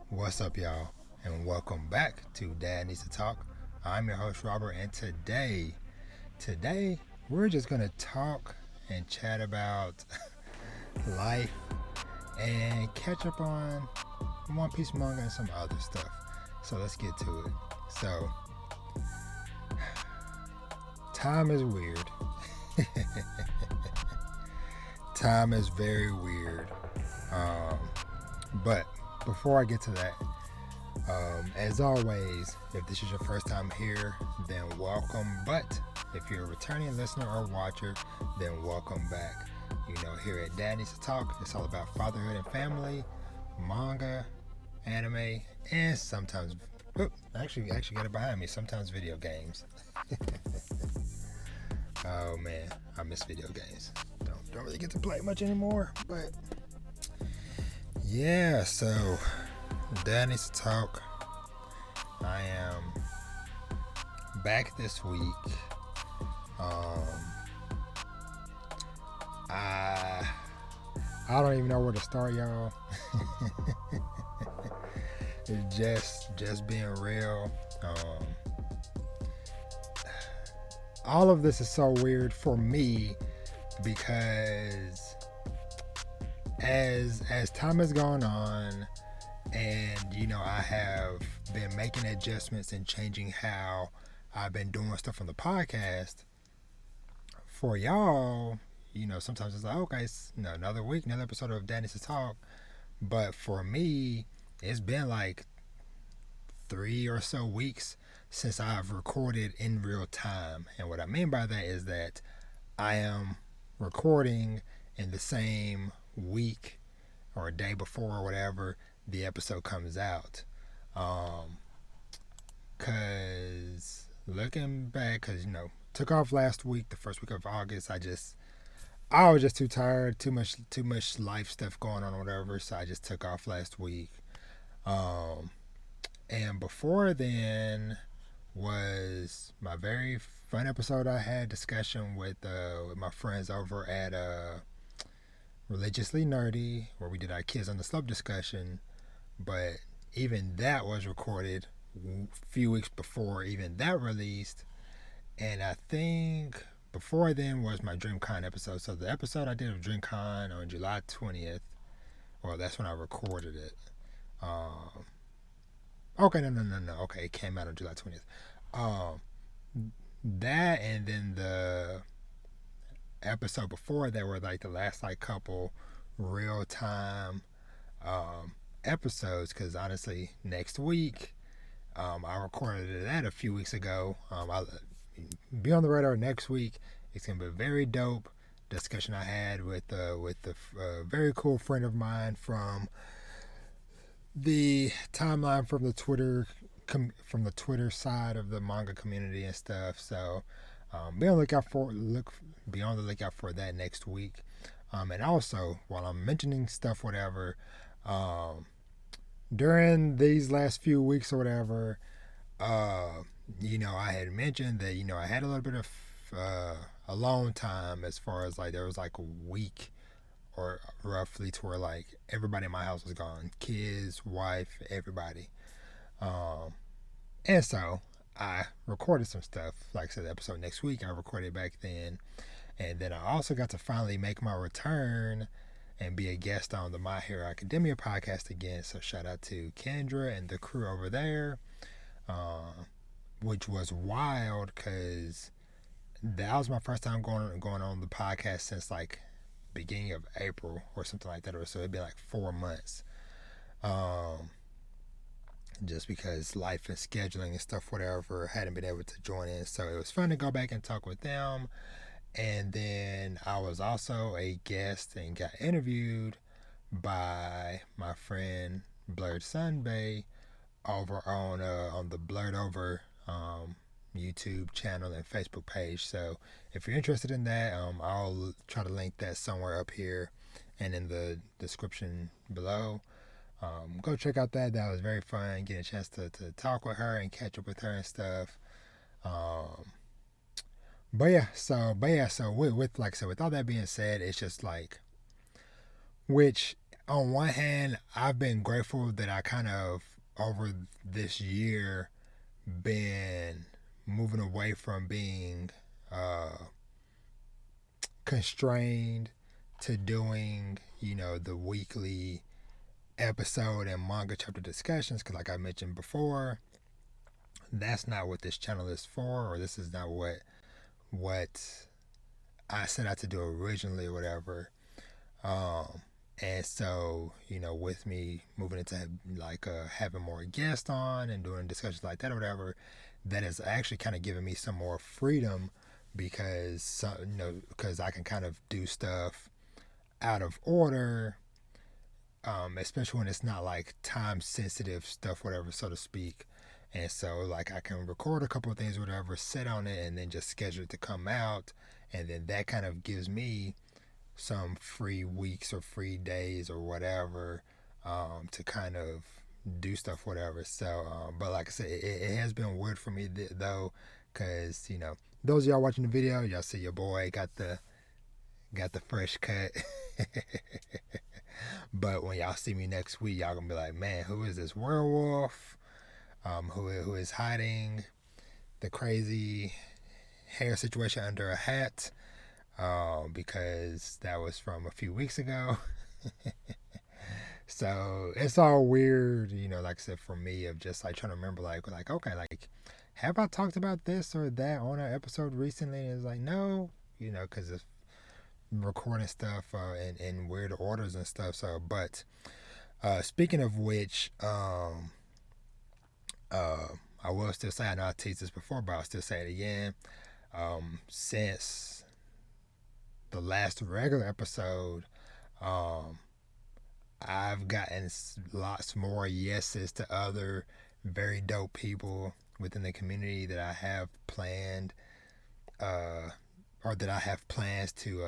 What's up, y'all? And welcome back to Dad Needs to Talk. I'm your host, Robert, and today, we're just gonna talk and chat about life and catch up on One Piece Manga and some other stuff. So let's get to it. So, time is weird. Time is very weird. But before I get to that, as always, if this is your first time here, then welcome. But if you're a returning listener or watcher, then welcome back. You know, here at Dad Needs to Talk, it's all about fatherhood and family, manga, anime, and sometimes, actually got it behind me, sometimes video games. Oh man, I miss video games. Don't really get to play much anymore, but yeah, so Dad Needs to Talk. I am back this week. I don't even know where to start, y'all. It's just being real. All of this is so weird for me because as time has gone on, and you know, I have been making adjustments and changing how I've been doing stuff on the podcast. For y'all, you know, sometimes it's like, okay, it's, another week, another episode of Dad Needs to Talk. But for me, it's been like 3 or so weeks since I've recorded in real time. And what I mean by that is that I am recording in the same week or a day before or whatever the episode comes out. Cause looking back, cause you know, took off last week, the first week of August. I was just too tired, too much life stuff going on or whatever. So I just took off last week. And before then was my very fun episode. I had discussion with my friends over at Religiously Nerdy, where we did our Kids on the Slope discussion. But even that was recorded a few weeks before even that released. And I think before then was my DreamCon episode. So the episode I did of DreamCon on July 20th, well, that's when I recorded it. Okay, no. Okay, it came out on July 20th. That and then the episode before that were like the last like couple real time episodes, because honestly, next week I recorded that a few weeks ago. I'll be on the radar next week. It's gonna be a very dope discussion I had with a very cool friend of mine from the timeline from the Twitter side of the manga community and stuff. So be on the lookout for that next week. And also, while I'm mentioning stuff, whatever, during these last few weeks or whatever, you know, I had mentioned that, you know, I had a little bit of alone time, as far as like there was like a week or roughly to where like everybody in my house was gone, kids, wife, everybody. And so I recorded some stuff. Like I said, the episode next week I recorded back then. And then I also got to finally make my return and be a guest on the My Hero Academia podcast again. So shout out to Kendra and the crew over there, which was wild because that was my first time going on the podcast since like beginning of April or something like that. Or so it'd be like 4 months. Just because life and scheduling and stuff, whatever, hadn't been able to join in. So it was fun to go back and talk with them. And then I was also a guest and got interviewed by my friend Blurred Sunbay over on the Blurred Over YouTube channel and Facebook page. So if you're interested in that, I'll try to link that somewhere up here and in the description below. Go check out that. That was very fun, getting a chance to talk with her and catch up with her and stuff. So with like I said, with all that being said, it's just like which on one hand, I've been grateful that I kind of over this year been moving away from being uh, constrained to doing, the weekly episode and manga chapter discussions. Because, like I mentioned before, that's not what this channel is for, or this is not what I set out to do originally, or whatever. Um, and so, with me moving into like having more guests on and doing discussions like that or whatever, that is actually kind of giving me some more freedom because because I can kind of do stuff out of order, especially when it's not like time sensitive stuff, whatever, so to speak. And so, like, I can record a couple of things, whatever, sit on it, and then just schedule it to come out. And then that kind of gives me some free weeks or free days or whatever, to kind of do stuff, whatever. So, but like I said, it has been weird for me though, because those of y'all watching the video, y'all see your boy got the fresh cut. But when y'all see me next week, y'all gonna be like, man, who is this werewolf? Who is hiding the crazy hair situation under a hat? Because that was from a few weeks ago. So it's all weird, like I said, for me, of just like trying to remember, like okay, like have I talked about this or that on an episode recently? And it's like no, because it's recording stuff in weird orders and stuff. So, but speaking of which, I will still say, I know I teased this before, but I'll still say it again. Since the last regular episode, I've gotten lots more yeses to other very dope people within the community that I have planned, or that I have plans to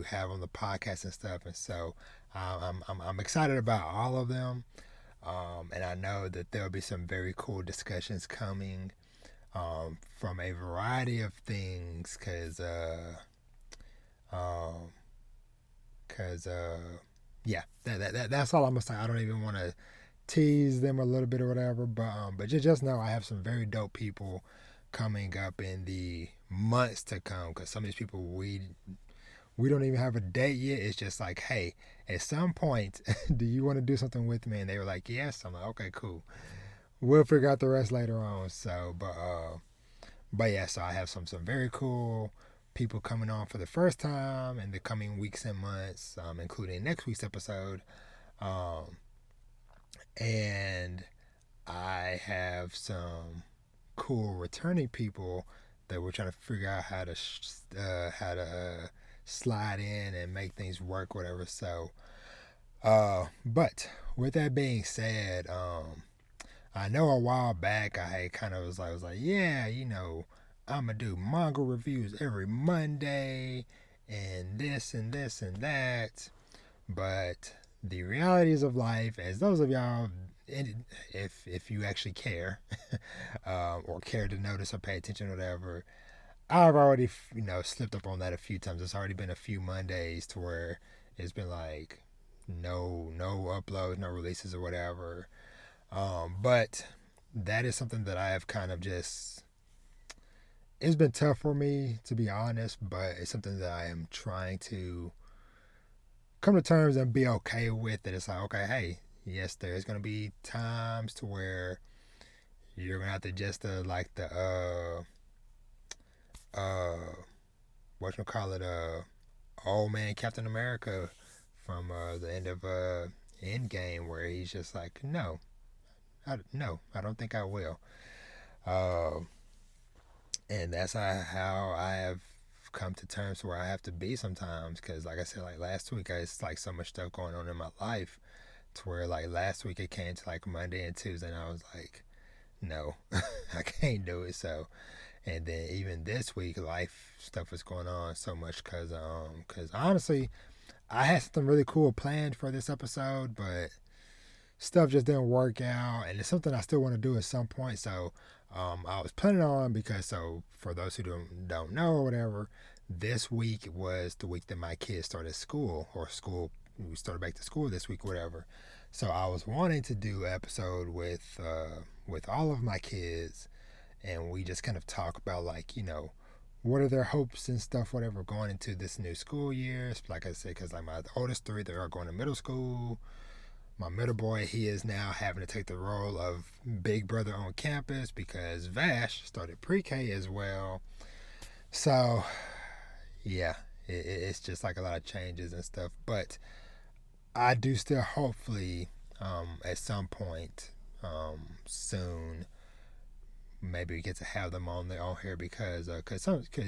have on the podcast and stuff. And so I'm excited about all of them. And I know that there'll be some very cool discussions coming, from a variety of things, yeah, that's all I'm gonna say. I don't even want to tease them a little bit or whatever, but just know I have some very dope people coming up in the months to come. Because some of these people we don't even have a date yet. It's just like, hey, at some point, do you want to do something with me? And they were like, yes. I'm like, okay, cool. We'll figure out the rest later on. So, but yeah, so I have some very cool people coming on for the first time in the coming weeks and months, including next week's episode. And I have some cool returning people that we're trying to figure out how to slide in and make things work, whatever. So, but with that being said, I know a while back I kind of was like, yeah, I'm gonna do manga reviews every Monday, and this and this and that. But the realities of life, as those of y'all, if you actually care, or care to notice or pay attention or whatever, I've already slipped up on that a few times. It's already been a few Mondays to where it's been like no uploads, no releases or whatever. But that is something that I have kind of just, it's been tough for me, to be honest, but it's something that I am trying to come to terms and be okay with. That it's like, okay, hey, yes, there's gonna be times to where you're gonna have to just like the old man Captain America from the end of Endgame, where he's just like, no, I don't think I will. And that's how I have come to terms where I have to be sometimes. Because, like I said, like last week, it's like so much stuff going on in my life, to where like last week it came to like Monday and Tuesday, and I was like, no, I can't do it. So, and then even this week, life stuff is going on so much because honestly, I had something really cool planned for this episode, but stuff just didn't work out, and it's something I still want to do at some point. So, I was planning on, because so for those who don't know or whatever, this week was the week that my kids started school, or school we started back to school this week, whatever. So I was wanting to do an episode with all of my kids, and we just kind of talk about, like, what are their hopes and stuff, whatever, going into this new school year. Like I said, because like my oldest three, they are going to middle school. My middle boy, he is now having to take the role of big brother on campus because Vash started pre-K as well. So yeah, it's just like a lot of changes and stuff. But I do still hopefully at some point soon maybe we get to have them on here because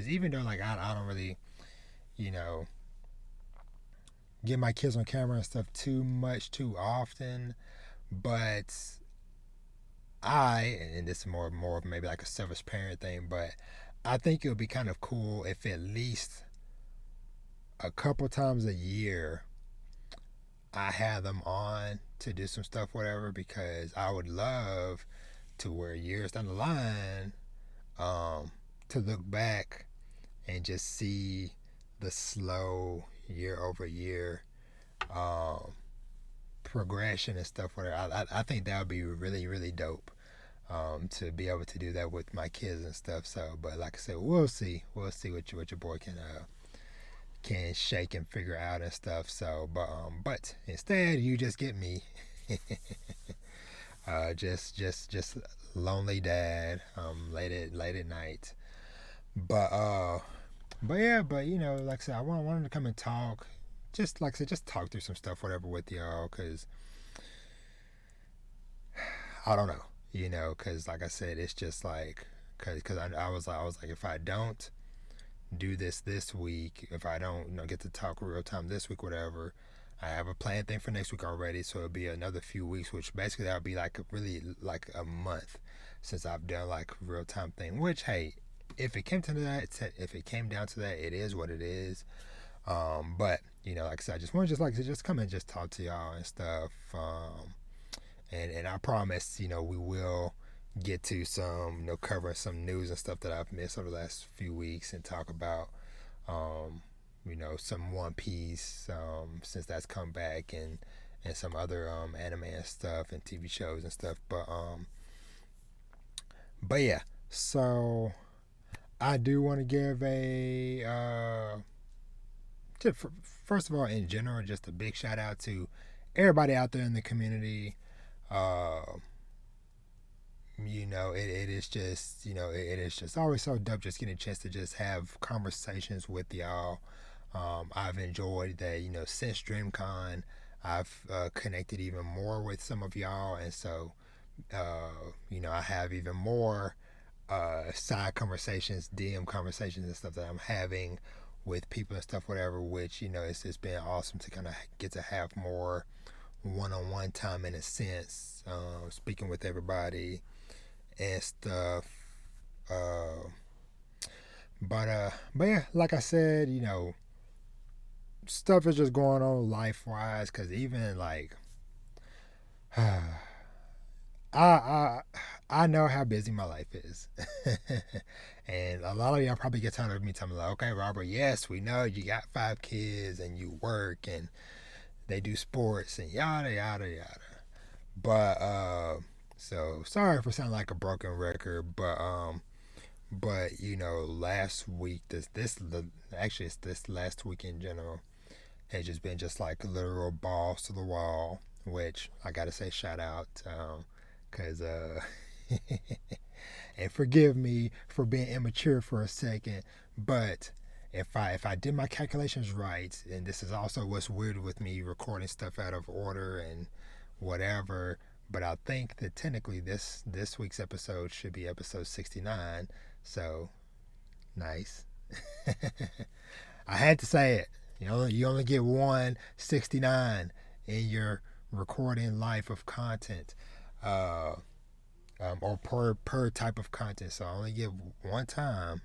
even though like I don't really you know get my kids on camera and stuff too much too often, but and this is more of maybe like a selfish parent thing, but I think it would be kind of cool if at least a couple times a year I have them on to do some stuff, whatever, because I would love to where years down the line, to look back and just see the slow year over year progression and stuff. Whatever. I think that would be really, really dope. To be able to do that with my kids and stuff. So, but like I said, we'll see. We'll see what your boy can shake and figure out and stuff. So, but instead, you just get me. Just lonely dad. Late at night. But yeah, like I said, I wanted to come and talk. Just like I said, just talk through some stuff, whatever, with y'all, cause I don't know, cause like I said, it's just like, cause I was like, if I don't do this week, if I don't, get to talk real time this week, whatever, I have a planned thing for next week already, so it'll be another few weeks, which basically that'll be like really like a month since I've done like real time thing. Which, hey, if it came down to that, it is what it is. But like I said, I just want to just come and just talk to y'all and stuff. And I promise, we will get to some, covering some news and stuff that I've missed over the last few weeks and talk about, some One Piece, since that's come back, and some other anime and stuff and TV shows and stuff. But yeah, so I do want to give first of all, in general, just a big shout out to everybody out there in the community. It is just, it is just always so dope just getting a chance to just have conversations with y'all. I've enjoyed that, since DreamCon, I've connected even more with some of y'all, and so, I have even more side conversations, DM conversations and stuff that I'm having with people and stuff, whatever, which, it's been awesome to kind of get to have more one-on-one time in a sense, speaking with everybody and stuff. But yeah, like I said, stuff is just going on life-wise, because even like I know how busy my life is. And a lot of y'all probably get tired of me telling me, like, okay, Robert, yes, we know you got 5 kids and you work and they do sports and yada yada yada. But so sorry for sounding like a broken record, but last week, actually it's this last week in general, has just been just like literal balls to the wall, which I gotta say shout out, cause and forgive me for being immature for a second, but if I did my calculations right, and this is also what's weird with me recording stuff out of order and whatever, but I think that technically this week's episode should be episode 69. So nice. I had to say it. You only get 169 in your recording life of content, or per type of content. So I only get one time.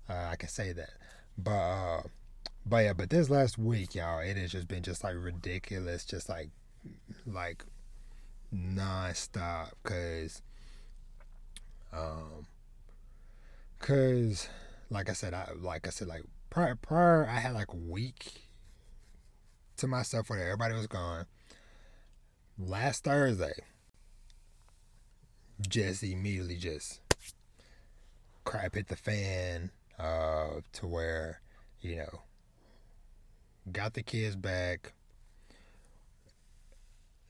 I can say that. But this last week, y'all, it has just been just like ridiculous, just like non-stop, cause like I said, like prior I had like a week to myself when everybody was gone. Last Thursday, just immediately just crap hit the fan, to where, you know, got the kids back.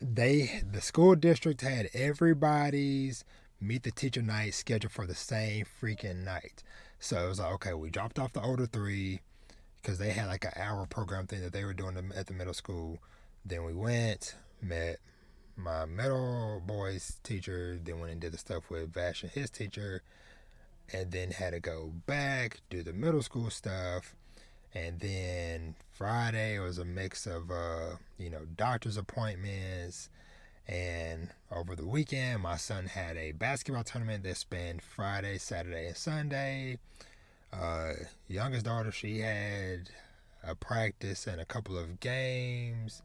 The school district had everybody's meet the teacher night scheduled for the same freaking night. So it was like, okay, we dropped off the older three because they had like an hour program thing that they were doing at the middle school. Then we went, met my middle boy's teacher, then went and did the stuff with Vash and his teacher, and then had to go back, do the middle school stuff. And then Friday was a mix of, doctor's appointments. And over the weekend, my son had a basketball tournament that spanned Friday, Saturday, and Sunday. Youngest daughter, she had a practice and a couple of games.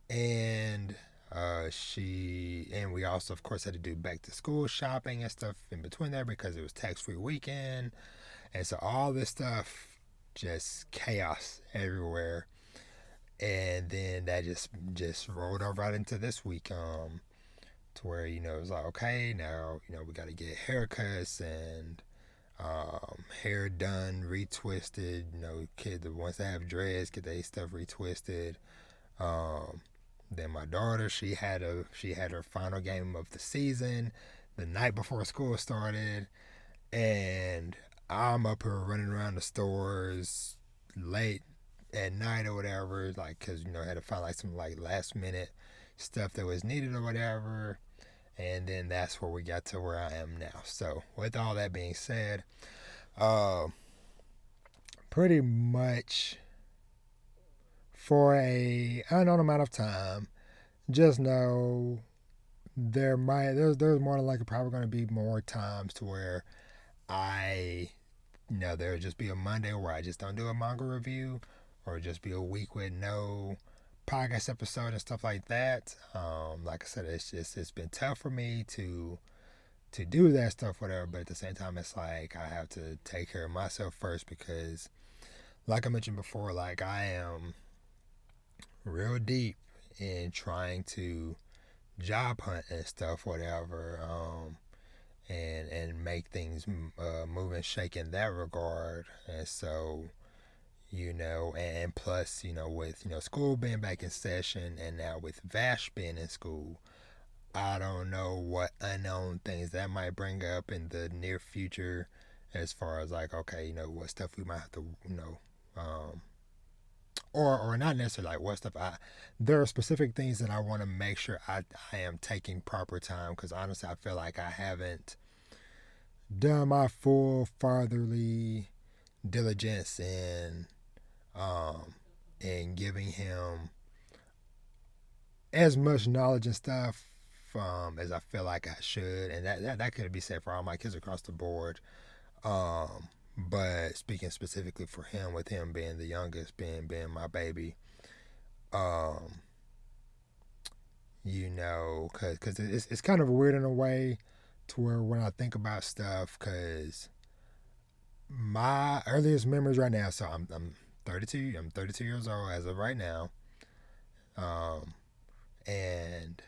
And we also, of course, had to do back to school shopping and stuff in between there because it was tax-free weekend. And so all this stuff, just chaos everywhere. And then that just rolled over right into this week, to where, it was like, okay, now, we got to get haircuts and hair done, retwisted. Kids, the ones that have dreads, get their stuff retwisted. Then my daughter, she had her final game of the season the night before school started, and I'm up here running around the stores late at night or whatever, like, because, I had to find like some like last minute stuff that was needed or whatever. And then that's where we got to where I am now. So with all that being said, pretty much for a unknown amount of time, just know there's more than likely probably going to be more times to where there'll just be a Monday where I just don't do a manga review, or just be a week with no podcast episode and stuff like that. Like I said, it's been tough for me to do that stuff, whatever. But at the same time, it's like I have to take care of myself first because, like I mentioned before, like I am real deep in trying to job hunt and stuff, whatever. And make things move and shake in that regard. And so, and plus, with, school being back in session, and now with Vash being in school, I don't know what unknown things that might bring up in the near future, as far as like, okay, what stuff we might have to, or not necessarily like what stuff there are specific things that I want to make sure I am taking proper time, because honestly I feel like I haven't done my full fatherly diligence in giving him as much knowledge and stuff as I feel like I should, and that could be said for all my kids across the board. But speaking specifically for him, with him being the youngest, being my baby, because it's kind of weird in a way, to where when I think about stuff, because my earliest memories right now, so I'm 32. I'm 32 years old as of right now, and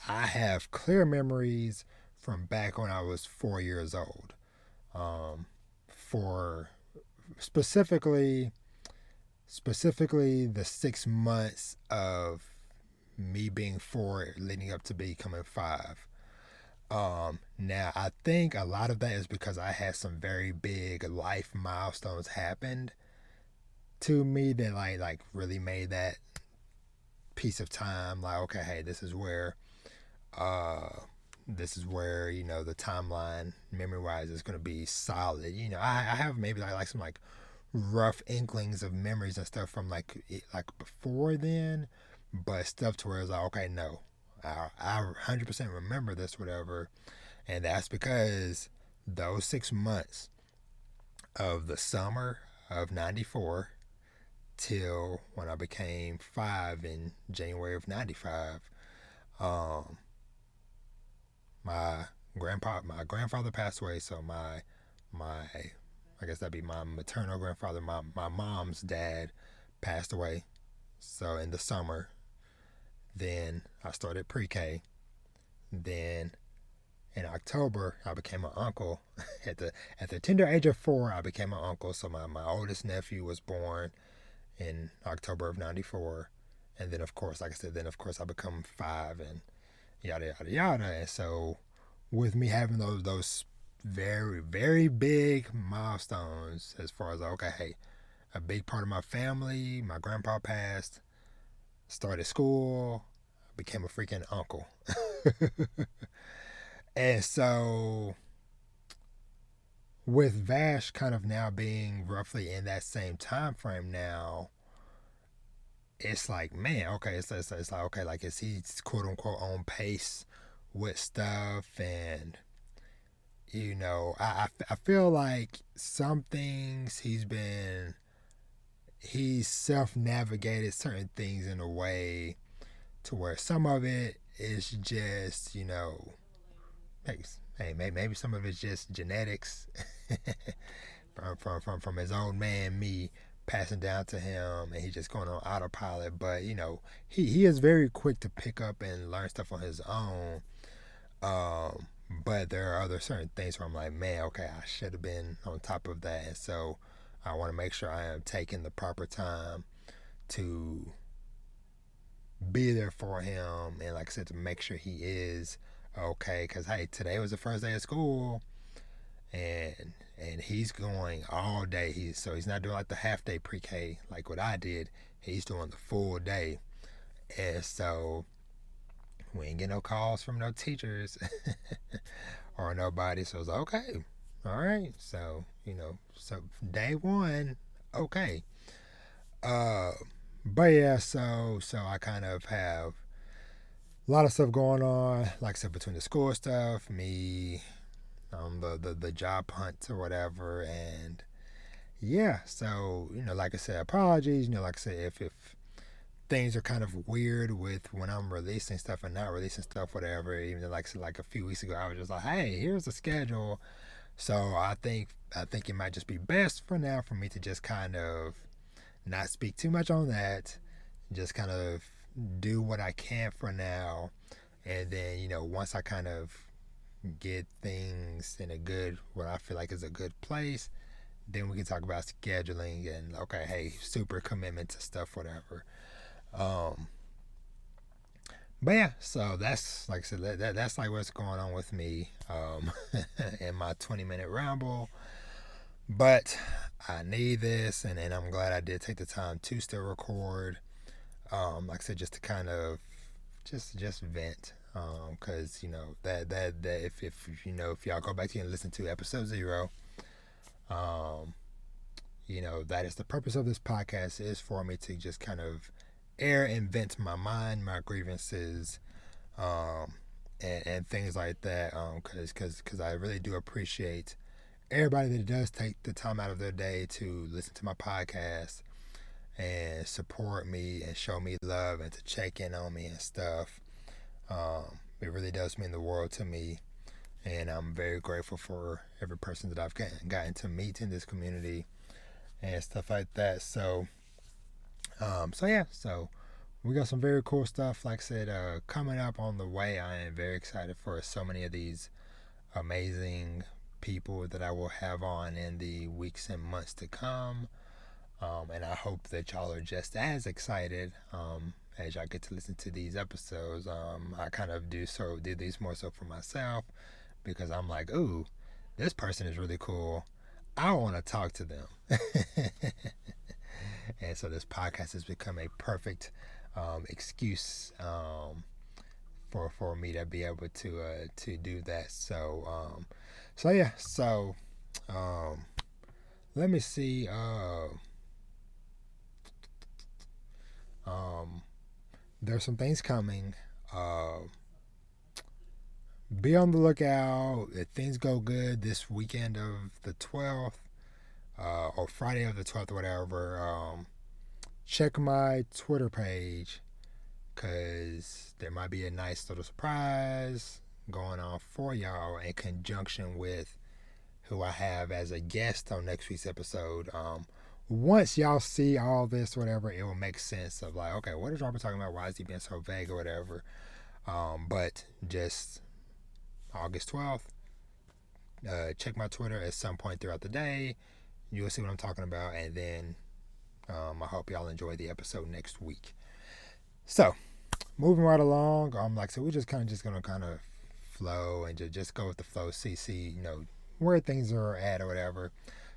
I have clear memories from back when I was 4 years old. For specifically the 6 months of me being 4 leading up to becoming 5. Now I think a lot of that is because I had some very big life milestones happened to me that like really made that piece of time like, okay, hey, this is where the timeline memory wise is going to be solid. I have maybe like some like rough inklings of memories and stuff from like before then, but stuff to where it's like, okay, no, I 100% remember this, whatever. And that's because those 6 months of the summer of 94 till when I became 5 in January of 95, my grandfather passed away, so my I guess that'd be my maternal grandfather, my mom's dad passed away So in the summer, then I started pre-K. Then in October, I became an uncle. At the tender age of 4, I became an uncle. So my oldest nephew was born in October of '94, and then of course, like I said, then of course I become 5 and yada yada yada. And so with me having those very very big milestones as far as okay, hey, a big part of my family, my grandpa passed, started school, became a freaking uncle. And so with Vash kind of now being roughly in that same time frame now, it's like, man, okay, it's like, okay, like, is he quote unquote on pace with stuff? And, I feel like some things he's self navigated certain things in a way to where some of it is just, maybe some of it's just genetics from his old man, me, passing down to him, and he's just going on autopilot. But he is very quick to pick up and learn stuff on his own. But there are other certain things where I'm like, man, okay, I should have been on top of that. And so I want to make sure I am taking the proper time to be there for him, and like I said, to make sure he is okay. Because hey, today was the first day of school, and he's going all day. He's not doing like the half day pre-K like what I did. He's doing the full day, and so we ain't get no calls from no teachers or nobody. So it's like, okay, all right. So so day one, okay. But yeah, so I kind of have a lot of stuff going on. Like I said, between the school stuff, me, the job hunt or whatever, and yeah. So like I said, apologies. Like I said, if things are kind of weird with when I'm releasing stuff and not releasing stuff, whatever. Even like a few weeks ago, I was just like, hey, here's the schedule. So I think it might just be best for now for me to just kind of not speak too much on that. Just kind of do what I can for now, and then once I kind of get things in a good, what I feel like is a good place, then we can talk about scheduling and okay, hey, super commitment to stuff, whatever. But yeah, so that's like I said, that's like what's going on with me in my 20-minute ramble. But I need this, and I'm glad I did take the time to still record. Like I said, just to kind of just vent. Because that if y'all go back to and listen to episode 0, that is the purpose of this podcast, is for me to just kind of air and vent my mind, my grievances, and things like that. Because I really do appreciate everybody that does take the time out of their day to listen to my podcast and support me and show me love and to check in on me and stuff. It really does mean the world to me, and I'm very grateful for every person that I've gotten to meet in this community and stuff like that. So yeah, so we got some very cool stuff, like I said, coming up on the way. I am very excited for so many of these amazing people that I will have on in the weeks and months to come. And I hope that y'all are just as excited as y'all get to listen to these episodes. I kind of do these more so for myself, because I'm like, ooh, this person is really cool. I want to talk to them. And so this podcast has become a perfect excuse for me to be able to do that. So yeah. So let me see. There's some things coming. Be on the lookout. If things go good this weekend of the 12th, or Friday of the 12th, or whatever, check my Twitter page, because there might be a nice little surprise going on for y'all in conjunction with who I have as a guest on next week's episode. once y'all see all this, whatever, it will make sense of like, okay, what is Robert talking about? Why is he being so vague or whatever? But just August 12th, check my Twitter at some point throughout the day. You'll see what I'm talking about, and then I hope y'all enjoy the episode next week. So, moving right along, like I said, we're just gonna flow and just go with the flow, see, where things are at or whatever.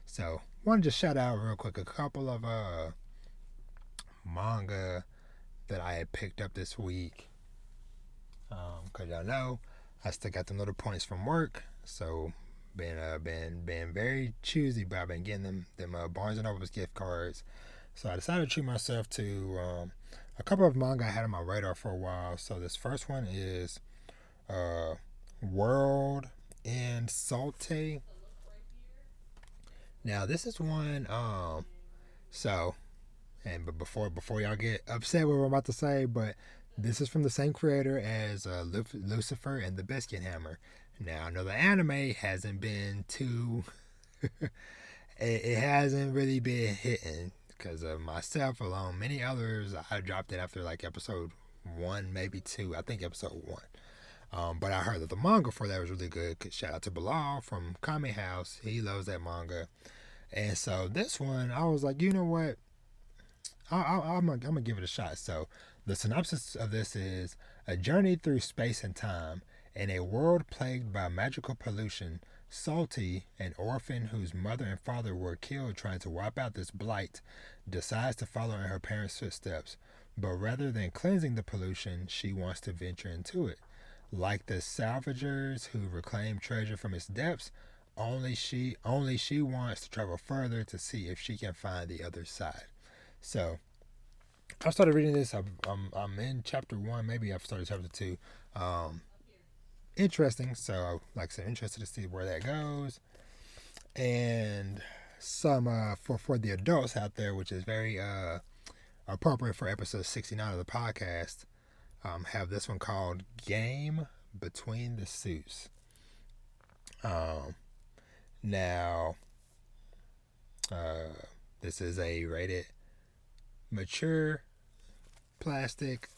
So, want to just shout out real quick a couple of manga that I had picked up this week. Cause y'all know I still got them little points from work, so been very choosy, but I've been getting them Barnes and Noble's gift cards. So I decided to treat myself to a couple of manga I had on my radar for a while. So this first one is World and Salte. Now this is one but before y'all get upset with what I'm about to say, but this is from the same creator as Lucifer and the Biscuit Hammer. Now I know the anime hasn't been too it hasn't really been hitting because of myself alone. Many others, I dropped it after like episode 1, maybe 2. I think episode 1. But I heard that the manga for that was really good. Shout out to Bilal from Kame House. He loves that manga. And so this one, I was like, you know what? I'm gonna give it a shot. So the synopsis of this is a journey through space and time in a world plagued by magical pollution. Salty, an orphan whose mother and father were killed trying to wipe out this blight, decides to follow in her parents' footsteps. But rather than cleansing the pollution, she wants to venture into it. Like the salvagers who reclaim treasure from its depths, only she wants to travel further to see if she can find the other side. So I started reading this. I'm in chapter 1. Maybe I've started chapter 2. Interesting. So, like I said, interested to see where that goes. And some for the adults out there, which is very appropriate for episode 69 of the podcast, have this one called Game Between the Suits. Now, this is a rated mature plastic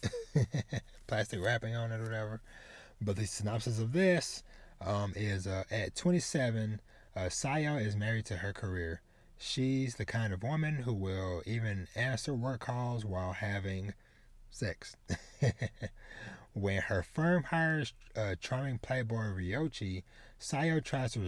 wrapping on it or whatever. But the synopsis of this is at 27, Sayo is married to her career. She's the kind of woman who will even answer work calls while having sex. When her firm hires charming playboy Ryochi, Sayo tries to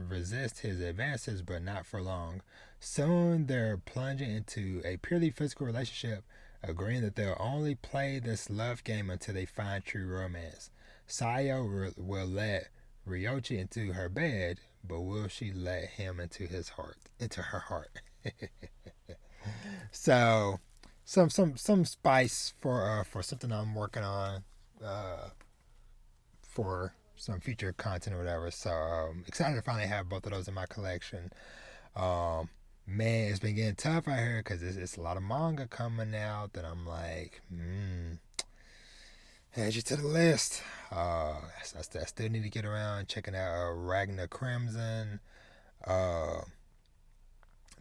resist his advances, but not for long. Soon they're plunging into a purely physical relationship, agreeing that they'll only play this love game until they find true romance. Sayo will let Ryochi into her bed, but will she let him into her heart? So, some spice for something I'm working on for some future content or whatever. So excited to finally have both of those in my collection. Man, it's been getting tough out here because it's a lot of manga coming out that I'm like, add you to the list. I still need to get around checking out Ragnar Crimson. There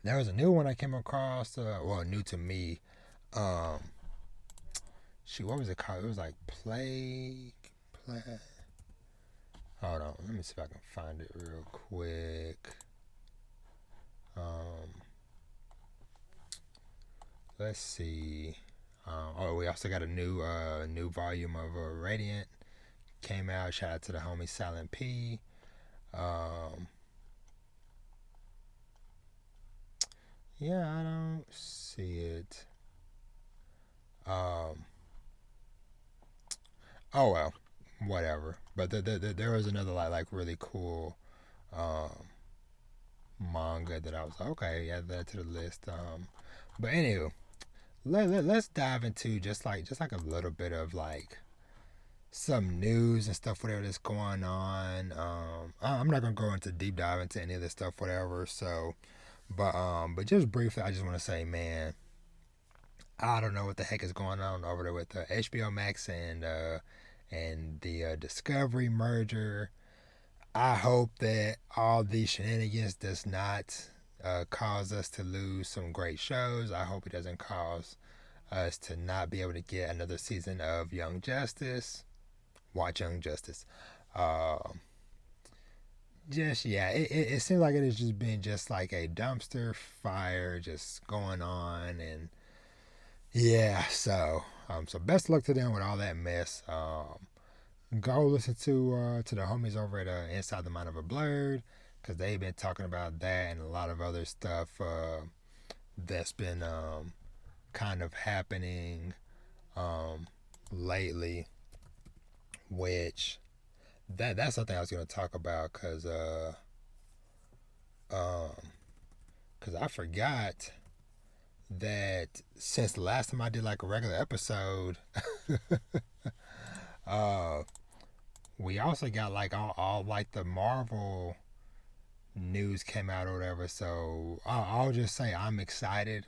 was a new one I came across. New to me. What was it called? It was like Plague. Hold on, let me see if I can find it real quick. Let's see. We also got a new volume of Radiant came out. Shout out to the homie Silent P. Yeah, I don't see it. Oh well, whatever. But there was another like really cool manga that I was like, okay, add that to the list. But anywho, let's dive into just like a little bit of like some news and stuff, whatever that's going on. I'm not gonna go into deep dive into any of this stuff, whatever. So, but just briefly, I just want to say, man, I don't know what the heck is going on over there with HBO Max and the Discovery merger. I hope that all these shenanigans does not cause us to lose some great shows. I hope it doesn't cause us to not be able to get another season of Young Justice. Watch Young Justice. Um, just yeah, it seems like it has just been just like a dumpster fire just going on, and yeah, so best luck to them with all that mess. Go listen to the homies over at Inside the Mind of a Blurred, because they've been talking about that and a lot of other stuff that's been kind of happening um, lately, which that's something I was going to talk about um, I forgot that since the last time I did like a regular episode, uh, we also got like all like the Marvel news came out or whatever. So I'll just say I'm excited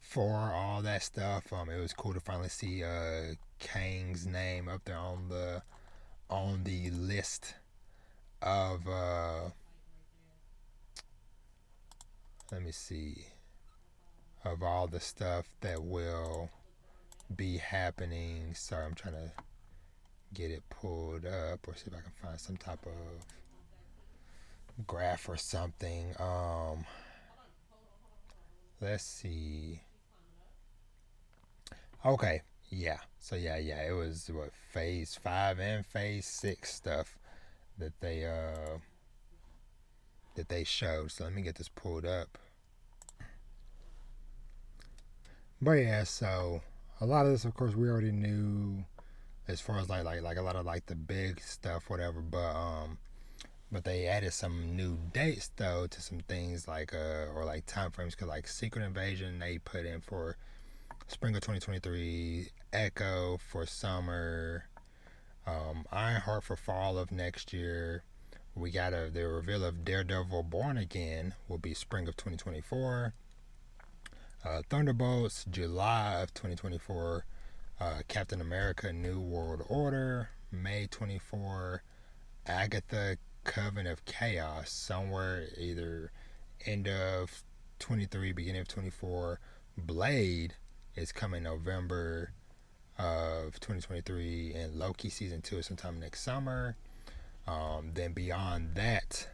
for all that stuff. It was cool to finally see Kang's name up there on the list of let me see, of all the stuff that will be happening. Sorry, I'm trying to get it pulled up or see if I can find some type of graph or something. Let's see. Okay, yeah. So yeah. It was what phase 5 and phase 6 stuff that they showed. So let me get this pulled up. But yeah, so a lot of this, of course, we already knew as far as like a lot of like the big stuff, whatever. But they added some new dates though to some things like or like time frames, cause like Secret Invasion they put in for spring of 2023, Echo for summer, Ironheart for fall of next year. We got the reveal of Daredevil Born Again will be spring of 2024. Thunderbolts July of 2024. Captain America New World Order May 24. Agatha Coven of Chaos somewhere either end of 23 beginning of 24. Blade is coming November of 2023, and Loki season 2 is sometime next summer. Then beyond that,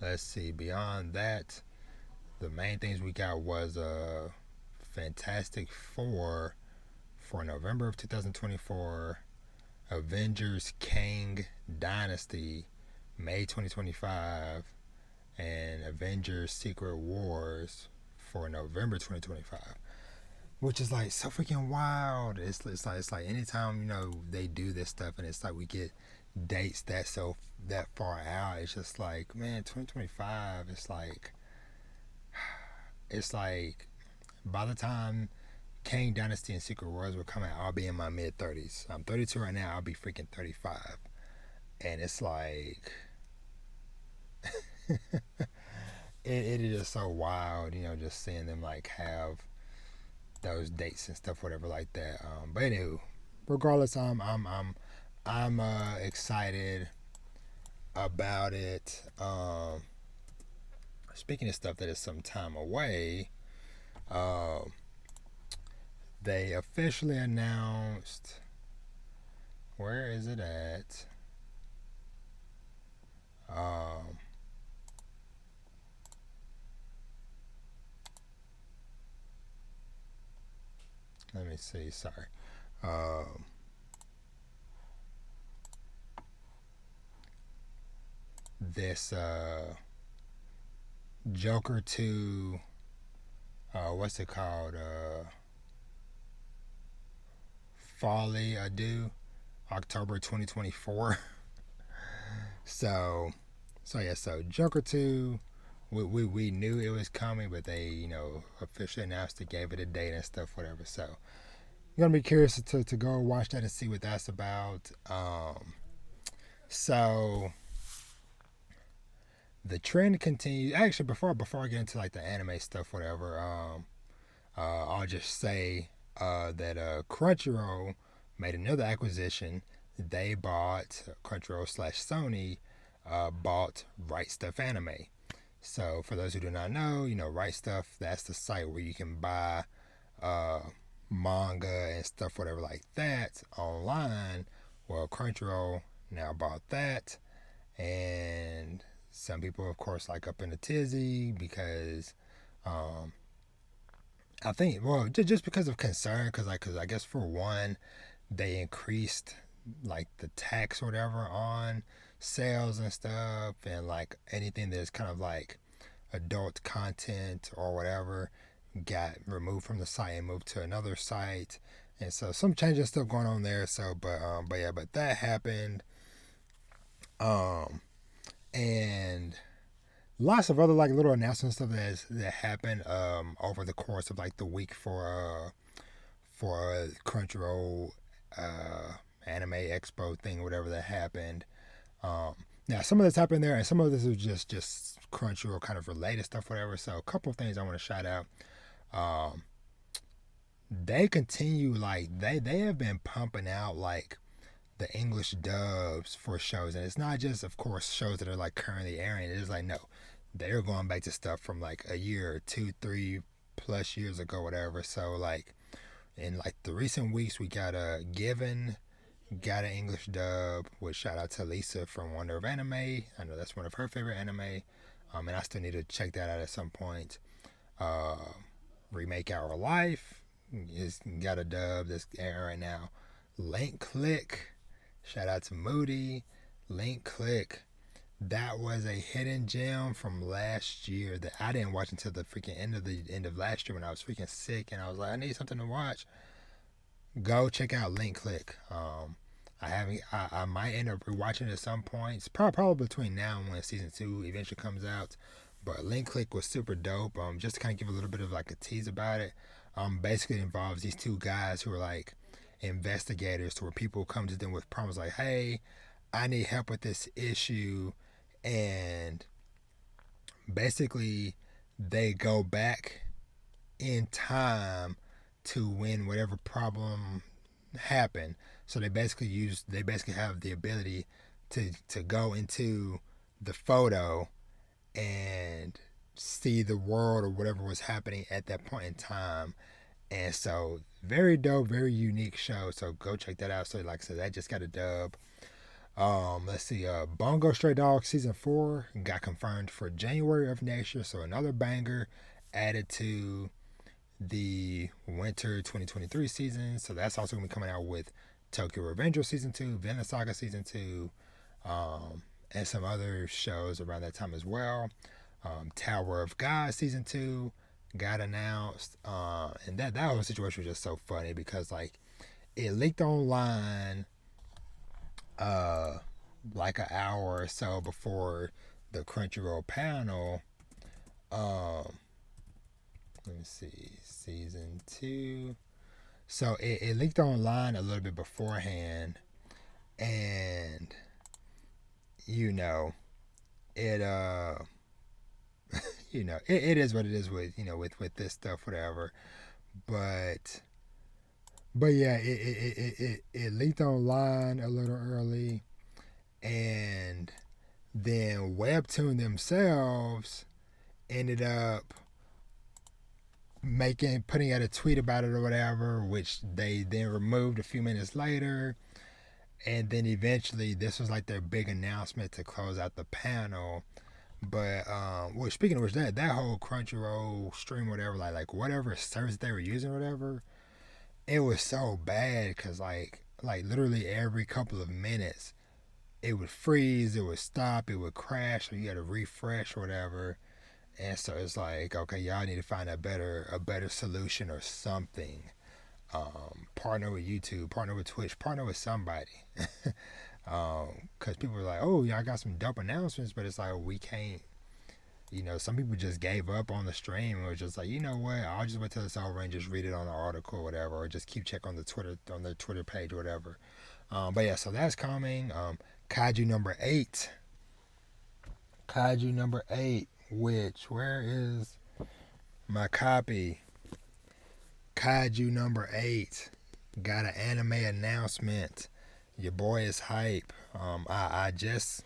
let's see, beyond that, the main things we got was Fantastic Four for November of 2024, Avengers Kang Dynasty May 2025, and Avengers Secret Wars for November 2025. Which is like so freaking wild. It's like anytime they do this stuff and it's like we get dates that far out. It's just like, man, 2025. It's like by the time Kang Dynasty and Secret Wars will come out, I'll be in my mid-30s. I'm 32 right now. I'll be freaking 35, and it's like it is just so wild. Just seeing them like have those dates and stuff, whatever like that. But anywho, regardless, I'm excited about it. Speaking of stuff that is some time away, they officially announced. Where is it at? Let me see. Sorry. This Joker 2. What's it called? Folly Ado, October 2024. so yeah. So Joker 2. We knew it was coming, but they officially announced it, gave it a date and stuff, whatever. So I'm gonna be curious to go watch that and see what that's about. So the trend continues. Actually, before I get into like the anime stuff, whatever, I'll just say that Crunchyroll made another acquisition. They bought Crunchyroll / Sony bought Right Stuff Anime. So for those who do not know, Right Stuff, that's the site where you can buy uh, manga and stuff, whatever like that, online. Well, Crunchyroll now bought that, and some people, of course, like up in a tizzy because um, I think, well, just because of concern, cause I guess for one, they increased like the tax or whatever on sales and stuff, and like anything that's kind of like adult content or whatever got removed from the site and moved to another site, and so some changes stuff going on there. So, but yeah, but that happened, um, and lots of other like little announcement stuff that happened over the course of like the week for Crunchyroll uh anime expo thing, whatever that happened. Um, Now some of this happened there, and some of this is just Crunchyroll kind of related stuff, whatever. So a couple of things I want to shout out. Um, they continue like they have been pumping out like the English dubs for shows, and it's not just, of course, shows that are like currently airing. It is like no, they're going back to stuff from like a year or 2, 3 plus years ago, whatever. So like in like the recent weeks, we got a Given got an English dub. With shout out to Lisa from Wonder of Anime. I know that's one of her favorite anime, and I still need to check that out at some point. Uh, Remake Our Life is got a dub that's airing right now. Link Click, shout out to Moody. Link Click, that was a hidden gem from last year that I didn't watch until the freaking end of last year when I was freaking sick, and I was like, I need something to watch. Go check out Link Click. I might end up rewatching it at some point. It's probably between now and when season 2 eventually comes out. But Link Click was super dope. Just to kind of give a little bit of like a tease about it. Basically it involves these two guys who are like investigators, to where people come to them with problems like, hey, I need help with this issue, and basically they go back in time to when whatever problem happened. So they basically have the ability to go into the photo and see the world or whatever was happening at that point in time. And so very dope, very unique show. So go check that out. So like I said, that just got a dub. Let's see, Bongo Stray Dogs season 4 got confirmed for January of next year. So another banger added to the winter 2023 season. So that's also gonna be coming out with Tokyo Revenger season 2, Vinland Saga season 2, and some other shows around that time as well. Tower of God season 2 got announced, and that whole situation was just so funny because like it leaked online like an hour or so before the Crunchyroll panel. Let me see, season 2. So it leaked online a little bit beforehand, and it it is what it is with with this stuff, whatever. But yeah, it leaked online a little early, and then Webtoon themselves ended up putting out a tweet about it or whatever, which they then removed a few minutes later. And then eventually this was like their big announcement to close out the panel. But well, speaking of which, that whole Crunchyroll stream, whatever, like whatever service they were using or whatever, it was so bad because like literally every couple of minutes it would freeze, it would stop, it would crash, or you had to refresh or whatever. And so it's like, okay, y'all need to find a better solution or something. Partner with YouTube, partner with Twitch, partner with somebody. Because people were like, oh, y'all got some dope announcements, but it's like, we can't. Some people just gave up on the stream and was just like, you know what, I'll just wait till it's over and just read it on the article or whatever, or just keep checking on the Twitter page or whatever. But yeah, so that's coming. Kaiju number 8. Kaiju number 8, which, where is my copy? Kaiju number 8 got an anime announcement. Your boy is hype. I just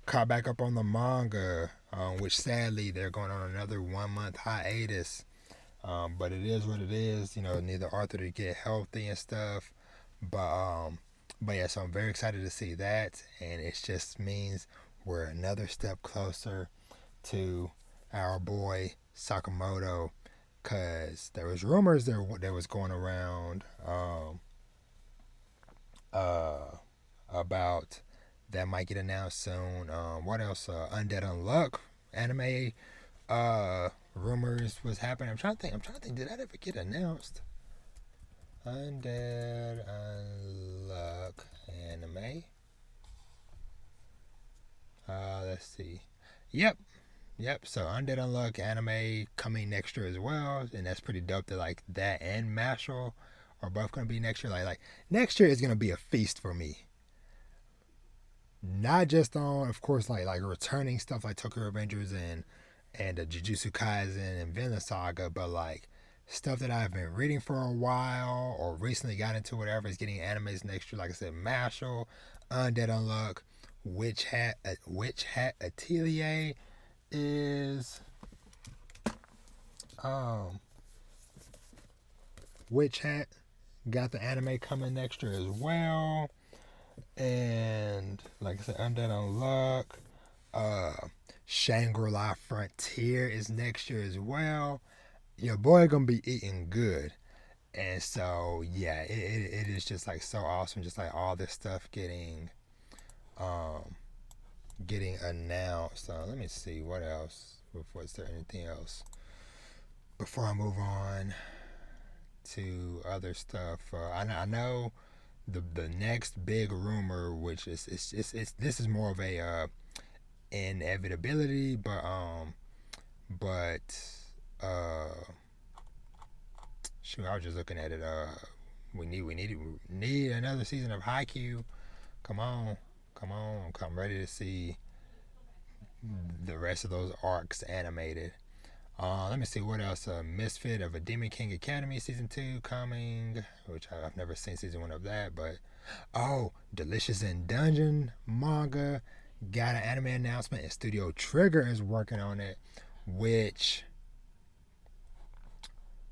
caught back up on the manga, which sadly they're going on another 1 month hiatus. But it is what it is. You know, need the Arthur to get healthy and stuff. But yeah, so I'm very excited to see that, and it just means we're another step closer to our boy Sakamoto, cause there was rumors there was going around uh, about that might get announced soon. What else? Undead Unluck anime rumors was happening. I'm trying to think. Did that ever get announced? Undead Unluck anime. Let's see. Yep. So Undead Unluck anime coming next year as well, and that's pretty dope. That like that and Mashal are both gonna be next year. Like next year is gonna be a feast for me. Not just on, of course, like returning stuff like Tokyo Revengers and Jujutsu Kaisen and Vinland Saga, but like stuff that I've been reading for a while or recently got into, whatever is getting animes next year. Like I said, Mashal, Undead Unluck, Witch Hat Atelier is um Witch Hat got the anime coming next year as well. And like I said, Undead Unluck, Shangri-La Frontier is next year as well. Your boy gonna be eating good. And so yeah, it is just like so awesome, just like all this stuff um getting announced. Let me see what else. Is there anything else before I move on to other stuff? I know the next big rumor, which is this is more of a inevitability, but shoot, I was just looking at it. We need another season of Haikyuu. Come on, I'm ready to see the rest of those arcs animated. Let me see what else. Misfit of a Demon King Academy season 2 coming, which I've never seen season 1 of that, but Delicious in Dungeon manga got an anime announcement, and Studio Trigger is working on it, which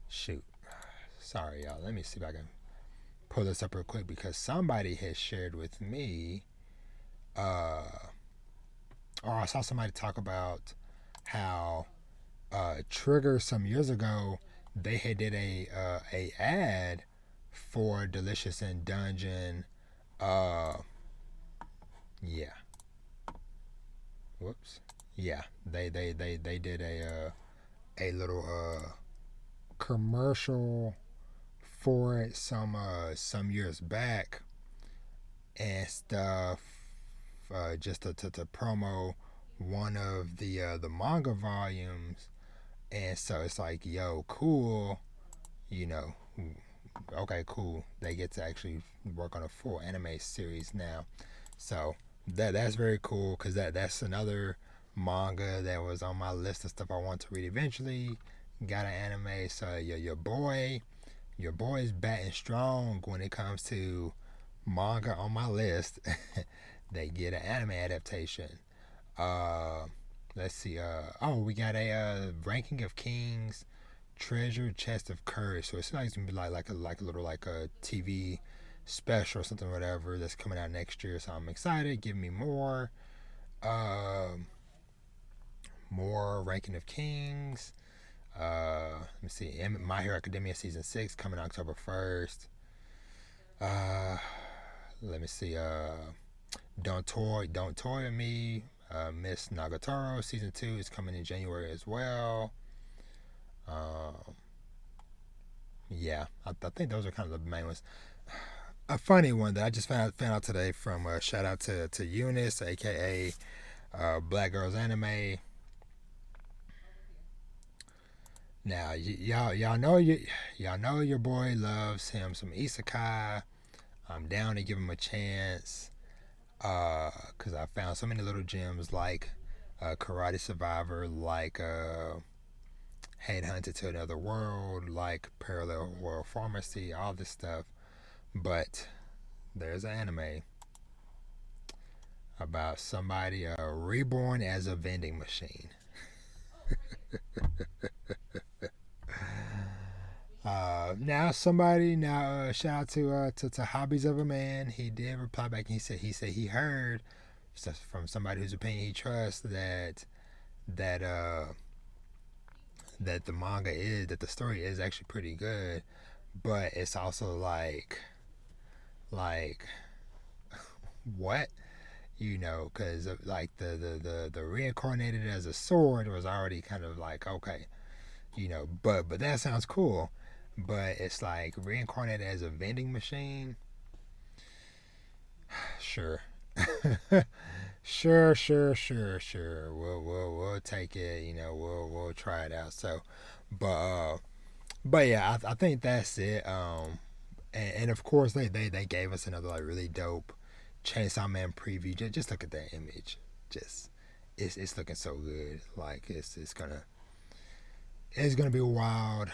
shoot, sorry y'all, let me see if I can pull this up real quick, because somebody has shared with me or I saw somebody talk about how Trigger some years ago they had did a ad for Delicious in Dungeon. Yeah. Whoops. Yeah. They did a little commercial for it some years back and stuff, just to promo one of the manga volumes. And so it's like, yo, cool, you know, okay, cool. They get to actually work on a full anime series now. So that's very cool, because that's another manga that was on my list of stuff I want to read eventually. Got an anime, so your boy's batting strong when it comes to manga on my list. They get an anime adaptation. Uh, let's see. We got a ranking of kings, treasure chest of courage. So it's like gonna be like a little like a TV special or something, whatever, that's coming out next year. So I'm excited. Give me more. More ranking of kings. Let me see. My Hero Academia season 6 coming October 1st. Let me see. Don't Toy with Me. Miss Nagatoro season 2 is coming in January as well. Yeah, I think those are kind of the main ones. A funny one that I just found out today from shout out to Eunice, aka Black Girls Anime. Now y'all know your boy loves him some isekai. I'm down to give him a chance, because I found so many little gems like Karate Survivor, like Headhunted to Another World, like Parallel World Pharmacy, all this stuff. But there's an anime. about somebody reborn as a vending machine. Now shout out to Hobbies of a Man. He did reply back and he said he heard from somebody whose opinion he trusts that that the manga is that the story is actually pretty good, but it's also like what, because like the reincarnated as a sword was already kind of like okay, but that sounds cool, but it's like reincarnated as a vending machine. Sure. Sure. We'll take it. We'll try it out. So, but yeah, I think that's it. And of course they gave us another like really dope Chainsaw Man preview. Just look at that image. Just it's looking so good. Like it's gonna be wild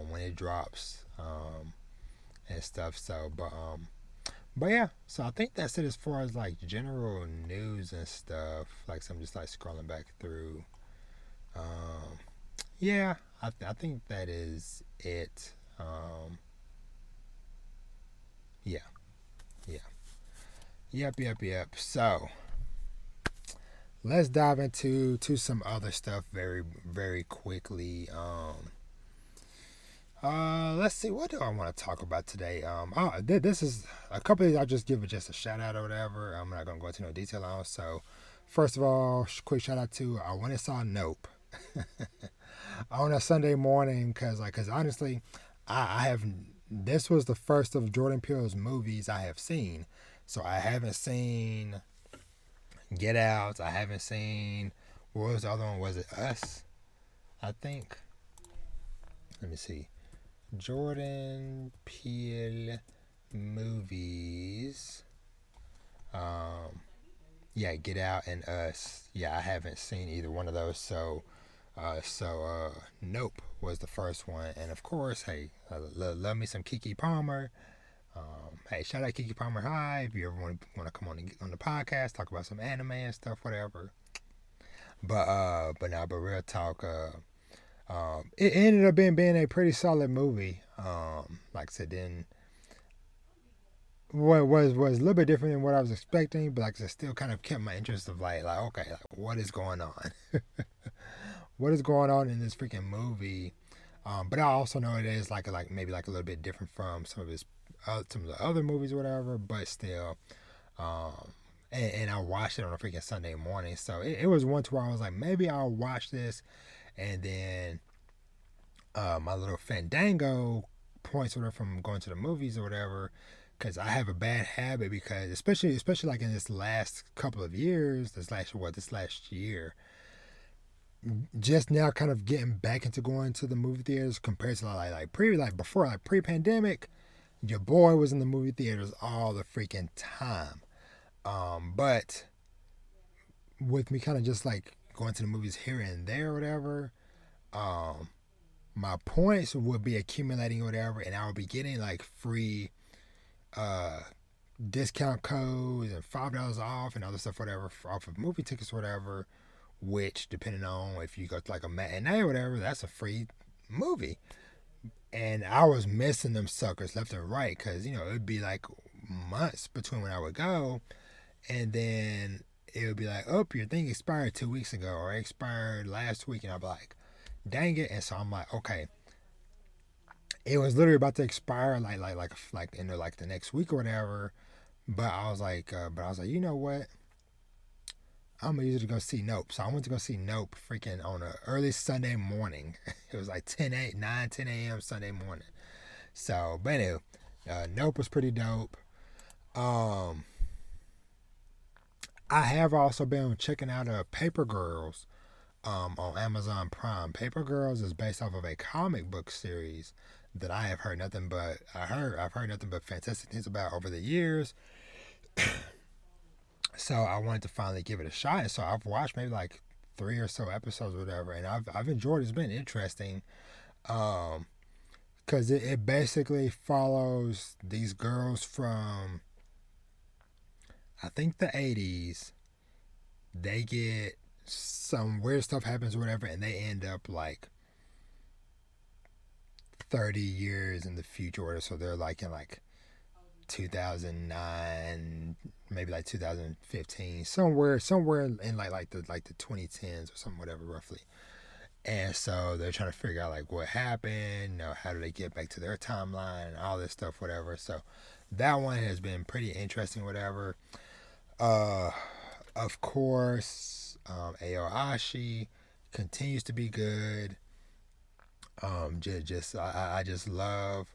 when it drops and stuff. So, but yeah, so I think that's it as far as like general news and stuff. Like, so I'm just like scrolling back through. Um, yeah, I think that is it. Yeah, yeah, yep. So let's dive into some other stuff very quickly. Let's see. What do I want to talk about today? This is a couple of these. I'll just give it just a shout out or whatever. I'm not gonna go into no detail on. So, first of all, quick shout out to I went and saw Nope on a Sunday morning cause honestly, I have this was the first of Jordan Peele's movies I have seen. So I haven't seen Get Out. I haven't seen what was the other one? Was it Us? I think. Let me see. Jordan Peele movies. Um, yeah, Get Out and Us. Yeah, I haven't seen either one of those. So Nope was the first one, and of course, hey, love me some Kiki Palmer. Hey, shout out Kiki Palmer. Hi, if you ever want to come on the podcast, talk about some anime and stuff, whatever. But real talk. It ended up being a pretty solid movie. Like I said, then what was a little bit different than what I was expecting, but like I said, still kind of kept my interest of like okay, like what is going on? What is going on in this freaking movie? But I also know it is like maybe like a little bit different from some of the other movies or whatever, but still. Um, and I watched it on a freaking Sunday morning, so it was one to where I was like, maybe I'll watch this, and then my little Fandango points or whatever from going to the movies or whatever, because I have a bad habit because especially like in this last couple of years, this last year, just now kind of getting back into going to the movie theaters compared to like pre pandemic, your boy was in the movie theaters all the freaking time. But with me kind of just like going to the movies here and there or whatever, um, my points would be accumulating or whatever, and I would be getting like free uh discount codes and $5 off and other stuff, whatever, off of movie tickets, or whatever. Which, depending on if you go to like a matinee or whatever, that's a free movie. And I was missing them suckers left and right because it'd be like months between when I would go, and then it would be like, oh, your thing expired 2 weeks ago or it expired last week, and I'd be like, dang it. And so I'm like, okay, it was literally about to expire like into like the next week or whatever. But I was like, you know what? I'm gonna use it to go see Nope. So I went to go see Nope freaking on a early Sunday morning. It was like 10 a.m. Sunday morning. So, but anyway, Nope was pretty dope. Um, I have also been checking out Paper Girls on Amazon Prime. Paper Girls is based off of a comic book series that I have heard nothing but I've heard nothing but fantastic things about over the years. So I wanted to finally give it a shot, and so I've watched maybe like 3 or so episodes or whatever, and I've enjoyed it. It's been interesting, um, because it basically follows these girls from I think the 80s, they get some weird stuff happens or whatever, and they end up like 30 years in the future. So they're like in like 2009, maybe like 2015, somewhere in like the 2010s or something, whatever, roughly. And so they're trying to figure out like what happened, how do they get back to their timeline and all this stuff, whatever. So that one has been pretty interesting, whatever. Uh, of course, Aoashi continues to be good. I just love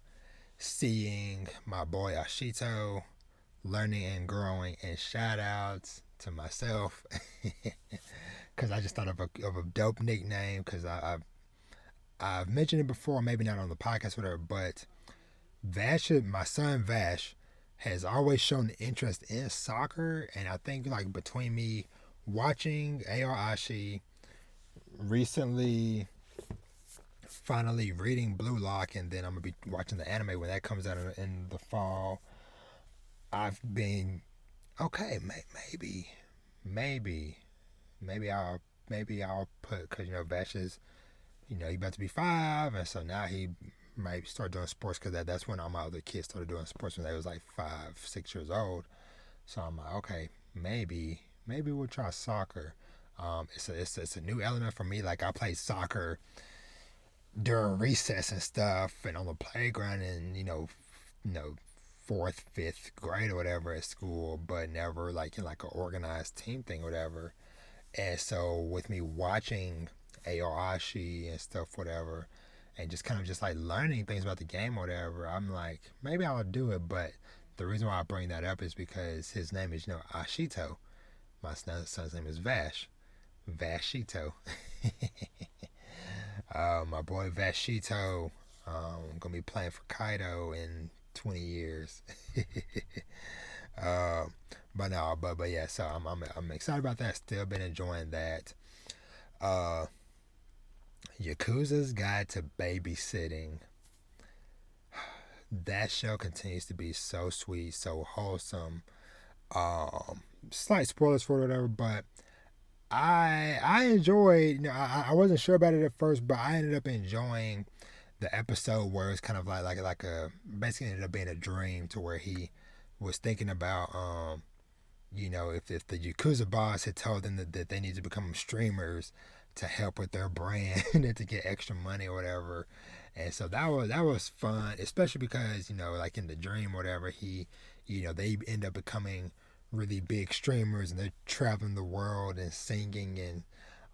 seeing my boy Ashito learning and growing, and shout outs to myself because I just thought of a dope nickname because I've mentioned it before, maybe not on the podcast, whatever, but my son Vash, has always shown interest in soccer, and I think like between me watching AR Ashi recently, finally reading Blue Lock, and then I'm gonna be watching the anime when that comes out in the fall. I've been okay. Maybe, maybe I'll put because Vash is he about to be 5, and so now he might start doing sports because that's when all my other kids started doing sports when they was like 5, 6 years old. So I'm like, okay, maybe we'll try soccer. It's a new element for me. Like I played soccer during recess and stuff, and on the playground, and fourth, fifth grade or whatever at school, but never like in like an organized team thing or whatever. And so with me watching Aoashi and stuff, whatever, and just kind of just like learning things about the game or whatever, I'm like, maybe I'll do it. But the reason why I bring that up is because his name is, Ashito. My son's name is Vash. Vashito. My boy Vashito, gonna be playing for Kaido in 20 years. uh, but no, but yeah. So I'm excited about that. Still been enjoying that. Uh, Yakuza's Guide to Babysitting. That show continues to be so sweet, so wholesome. Slight spoilers for it, or whatever, but I enjoyed. I wasn't sure about it at first, but I ended up enjoying the episode where it's kind of like a basically ended up being a dream to where he was thinking about if the Yakuza boss had told them that they need to become streamers to help with their brand and to get extra money or whatever. And so that was fun, especially because like in the dream or whatever, they end up becoming really big streamers, and they're traveling the world and singing and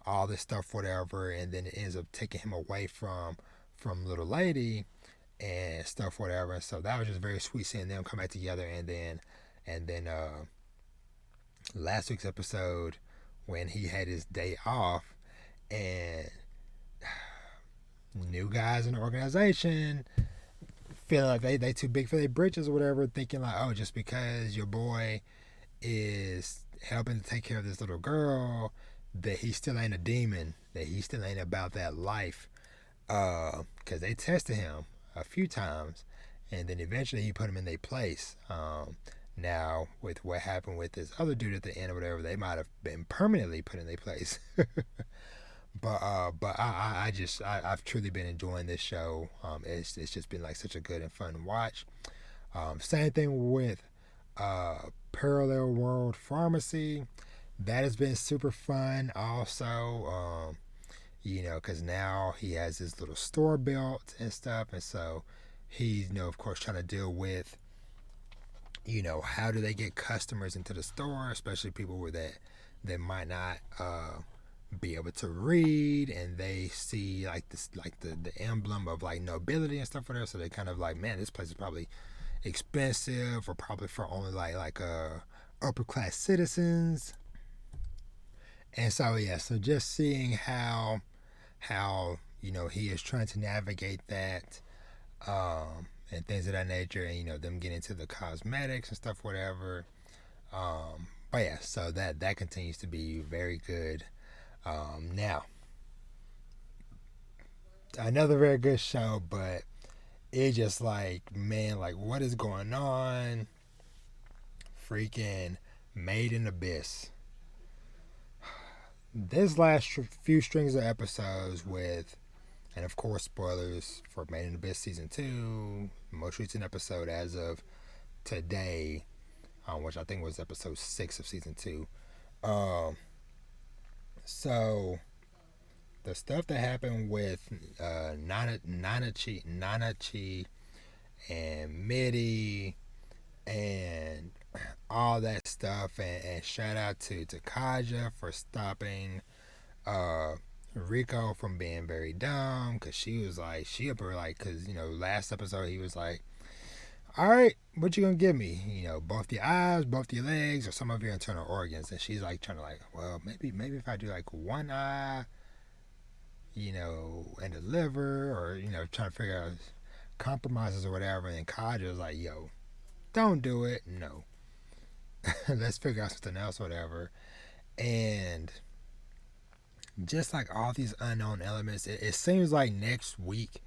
all this stuff, whatever. And then it ends up taking him away from little lady and stuff, whatever. And so that was just very sweet seeing them come back together. And then last week's episode, when he had his day off and new guys in the organization feeling like they too big for their britches or whatever, thinking like, oh, just because your boy is helping to take care of this little girl, that he still ain't a demon, that he still ain't about that life. Because they tested him a few times, and then eventually he put him in their place. Now with what happened with this other dude at the end or whatever, they might have been permanently put in their place. But I've truly been enjoying this show. It's just been like such a good and fun watch. Same thing with Parallel World Pharmacy. That has been super fun also. Because now he has his little store built and stuff, and so he's of course trying to deal with how do they get customers into the store, especially people that might not be able to read, and they see like this like the emblem of like nobility and stuff whatever, so they kind of like, man, this place is probably expensive, or probably for only like upper class citizens. And so yeah, so just seeing how he is trying to navigate that, and things of that nature, and them getting into the cosmetics and stuff whatever. But yeah, so that continues to be very good. Now, another very good show, but it's just like, man, like what is going on? Freaking Made in Abyss. This last few strings of episodes with, and of course, spoilers for Made in Abyss Season 2, most recent episode as of today, which I think was episode 6 of Season 2. So, the stuff that happened with Nanachi and Midi and all that stuff, and shout out to Kaja for stopping Rico from being very dumb, because she was like, she up her like, because last episode he was like, all right, what you gonna give me, both your eyes, both your legs, or some of your internal organs? And she's like trying to like, well, maybe if I do like one eye, and the liver, or trying to figure out compromises or whatever. And Kaja was like, yo, don't do it, no. Let's figure out something else, whatever. And just like all these unknown elements, it seems like next week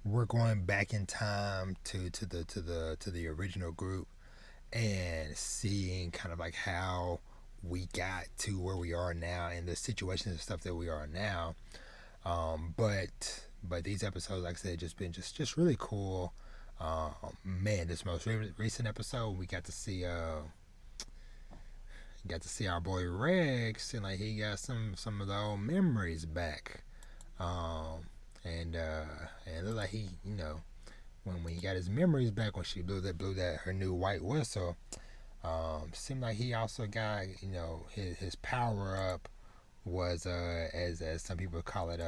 we're going back in time to the original group and seeing kind of like how we got to where we are now and the situations and stuff that we are now. But these episodes, like I said, just been just really cool. Man, this most recent episode, we got to see our boy Rex, and like he got some of the old memories back. And it looked like he, when he got his memories back, when she blew that her new white whistle, seemed like he also got, his power up was as some people call it,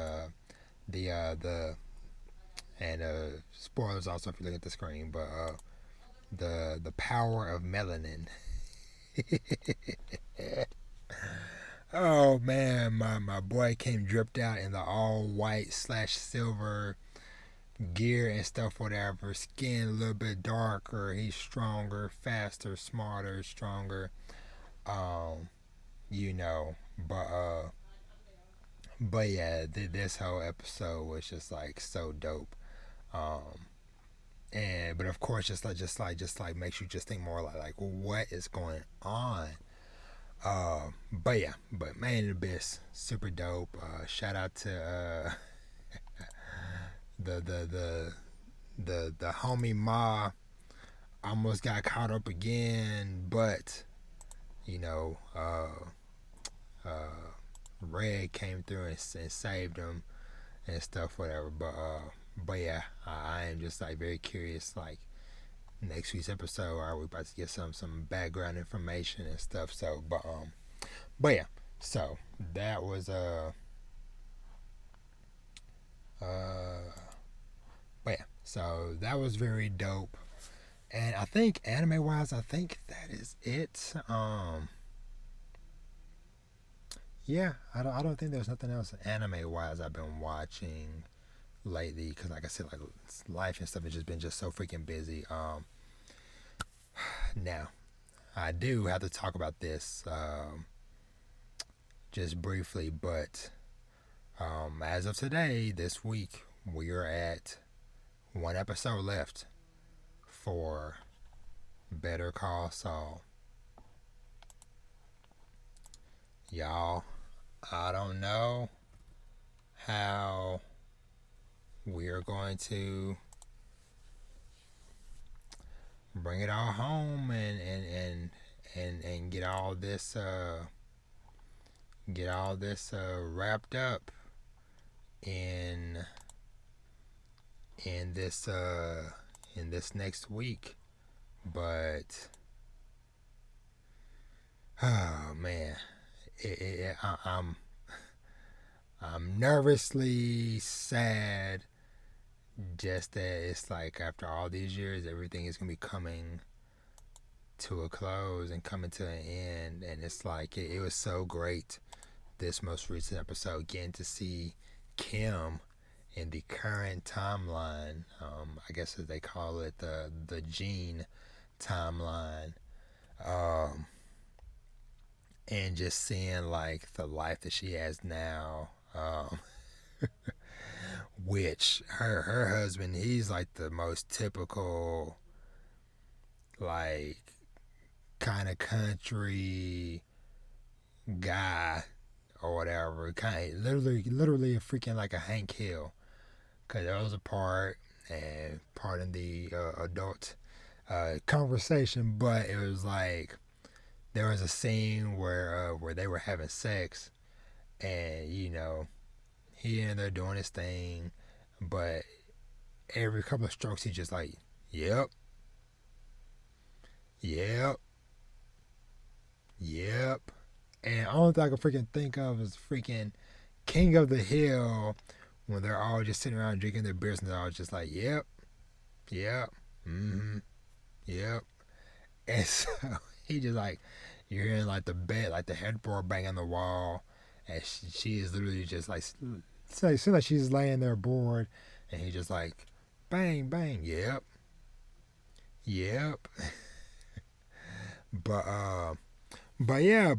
the and spoilers also if you look at the screen, but the power of melanin. Oh man, my boy came dripped out in the all white / silver gear and stuff, whatever. Skin a little bit darker. He's stronger, faster, smarter, stronger. Um, but yeah, this whole episode was just like so dope. Um, and but of course, just like makes you just think more like what is going on. But yeah, but Made in Abyss, super dope. Shout out to the the the the homie Ma. Almost got caught up again, but you know, Red came through and saved him and stuff, whatever. But yeah, I am just like very curious. Like next week's episode, are we about to get some background information and stuff? So, but yeah. So that was but yeah. So that was very dope. And I think anime wise, I think that is it. Yeah, I don't think there's nothing else anime wise I've been watching lately, because like I said, like life and stuff has just been just so freaking busy. Now I do have to talk about this just briefly, but as of today, this week, we are at one episode left for Better Call Saul. Y'all, I don't know how we are going to bring it all home and get all this wrapped up in this next week, but oh man, I'm nervously sad, just that it's like after all these years, everything is gonna be coming to a close and coming to an end, and it's like it was so great this most recent episode, getting to see Kim in the current timeline. I guess as they call it, the Gene timeline. Um, and just seeing like the life that she has now. Which her husband, he's like the most typical, like kind of country guy or whatever. Kind of literally a freaking like a Hank Hill. Cause there was a part and part in the adult conversation, but it was like there was a scene where they were having sex, and he in there doing his thing, but every couple of strokes he just like, yep, yep, yep. And all thing I can freaking think of is freaking King of the Hill when they're all just sitting around drinking their beers and they're all just like, yep, yep, mm-hmm, yep. And so he just like, you're hearing like the bed, like the headboard banging the wall, and she is literally just like, so it seems like she's laying there bored, and he just like, bang, bang, yep, yep. but but yeah,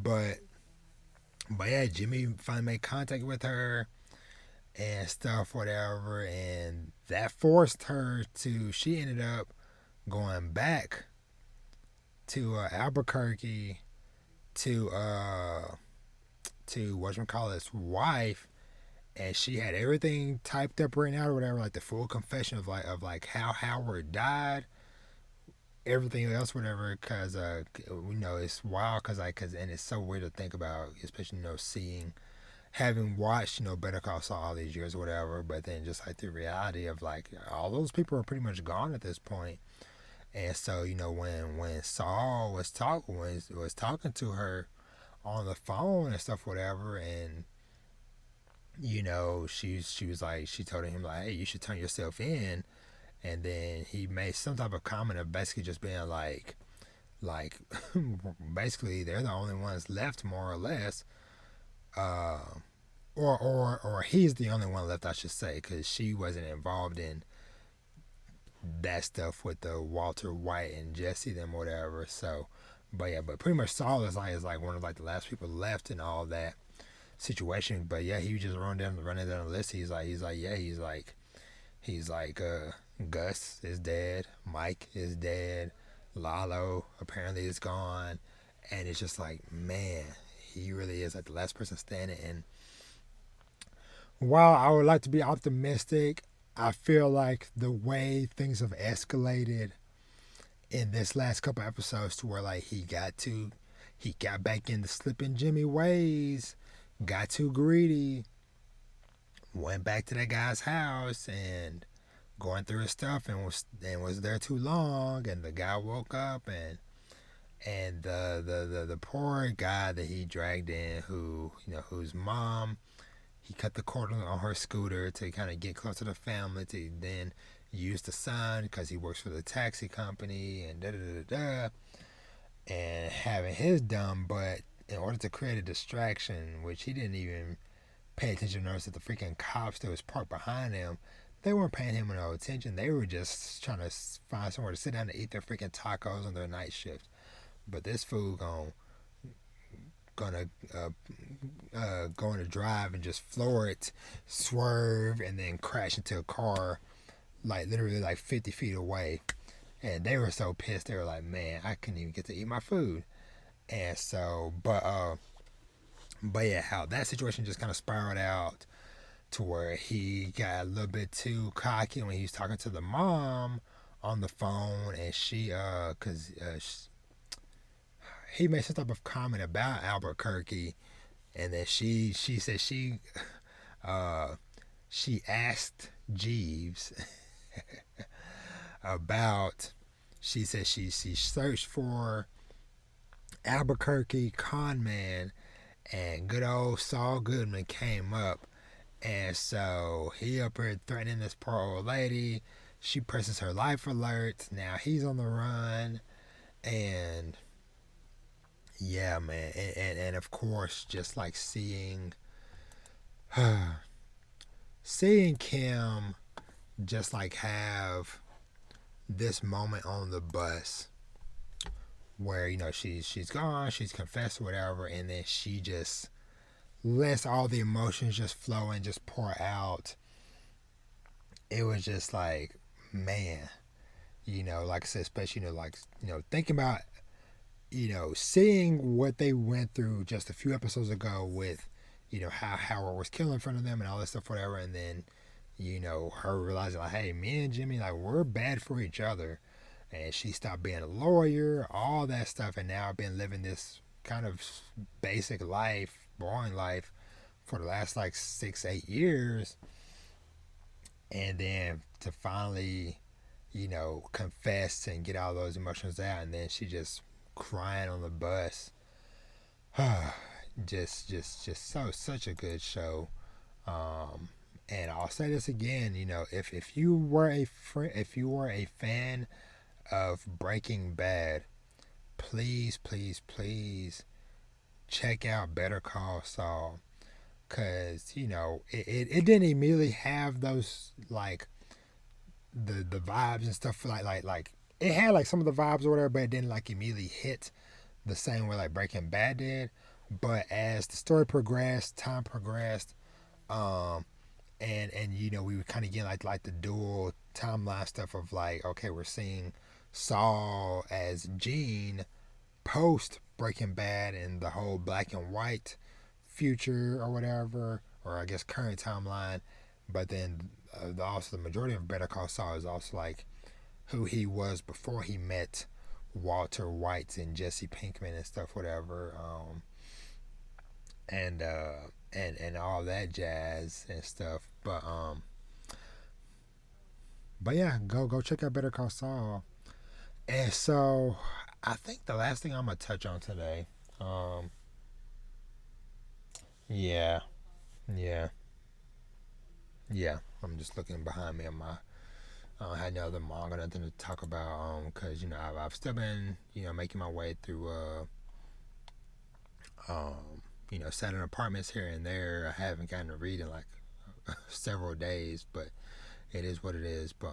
Jimmy finally made contact with her and stuff, whatever, and that forced her to. She ended up going back to Albuquerque to whatchamacallit's wife, and she had everything typed up right now or whatever, like the full confession of like how Howard died, everything else, whatever. Cause it's wild, cause and it's so weird to think about, especially seeing, having watched Better Call Saul all these years or whatever, but then just like the reality of like all those people are pretty much gone at this point. And so when Saul was talking to her on the phone and stuff, whatever, and she was like, she told him like, hey, you should turn yourself in, and then he made some type of comment of basically just being like basically they're the only ones left, more or less, uh, or he's the only one left, I should say, because she wasn't involved in that stuff with the Walter White and Jesse them, whatever. So, but pretty much Saul is like one of like the last people left in all that situation. But yeah, he was just running down the list. He's like Gus is dead, Mike is dead, Lalo apparently is gone, and it's just like, man, he really is like the last person standing. And while I would like to be optimistic, I feel like the way things have escalated in this last couple episodes to where like he got back into slipping Jimmy ways, got too greedy, went back to that guy's house and going through his stuff and was there too long, and the guy woke up, and the poor guy that he dragged in, whose mom, he cut the cord on her scooter to kind of get close to the family, to then use the son because he works for the taxi company and da da da da, and having his dumb butt, in order to create a distraction, which he didn't even pay attention to, notice that the freaking cops that was parked behind him, they weren't paying him no attention. They were just trying to find somewhere to sit down and eat their freaking tacos on their night shift. But this fool gonna go on a drive and just floor it, swerve, and then crash into a car like literally like 50 feet away. And they were so pissed. They were like, man, I couldn't even get to eat my food. And so, but yeah, how that situation just kind of spiraled out to where he got a little bit too cocky when he was talking to the mom on the phone, and he made some type of comment about Albuquerque, and then she said she asked Jeeves about, she said she searched for Albuquerque con man, and good old Saul Goodman came up, and so he up here threatening this poor old lady. She presses her life alert. Now he's on the run, and yeah, man, and of course, just like seeing Kim just like have this moment on the bus where she's gone, she's confessed, whatever, and then she just lets all the emotions just flow and just pour out. It was just like, man, like I said, especially thinking about seeing what they went through just a few episodes ago with, how Howard was killing in front of them and all that stuff, whatever, and then, her realizing, like, hey, me and Jimmy, like, we're bad for each other. And she stopped being a lawyer, all that stuff, and now I've been living this kind of basic life, boring life, for the last like 6, 8 years. And then to finally, confess and get all those emotions out, and then she just crying on the bus. just such a good show. And I'll say this again, if you were a fan of Breaking Bad, please, please, please check out Better Call Saul. Cause it didn't immediately have those like the vibes and stuff like it had like some of the vibes or whatever, but it didn't like immediately hit the same way like Breaking Bad did. But as the story progressed, time progressed, um, and we were kind of getting like the dual timeline stuff of like, okay, we're seeing Saul as Gene post Breaking Bad and the whole black and white future or whatever, or I guess current timeline. But then also the majority of Better Call Saul is also like who he was before he met Walter White and Jesse Pinkman and stuff, whatever, and and all that jazz and stuff. But yeah, go check out Better Call Saul. And so I think the last thing I'm gonna touch on today, um, yeah, yeah, yeah. I'm just looking behind me on my. I don't have no other manga, nothing to talk about, because I've still been making my way through selling apartments here and there. I haven't gotten to read in like several days, but it is what it is. But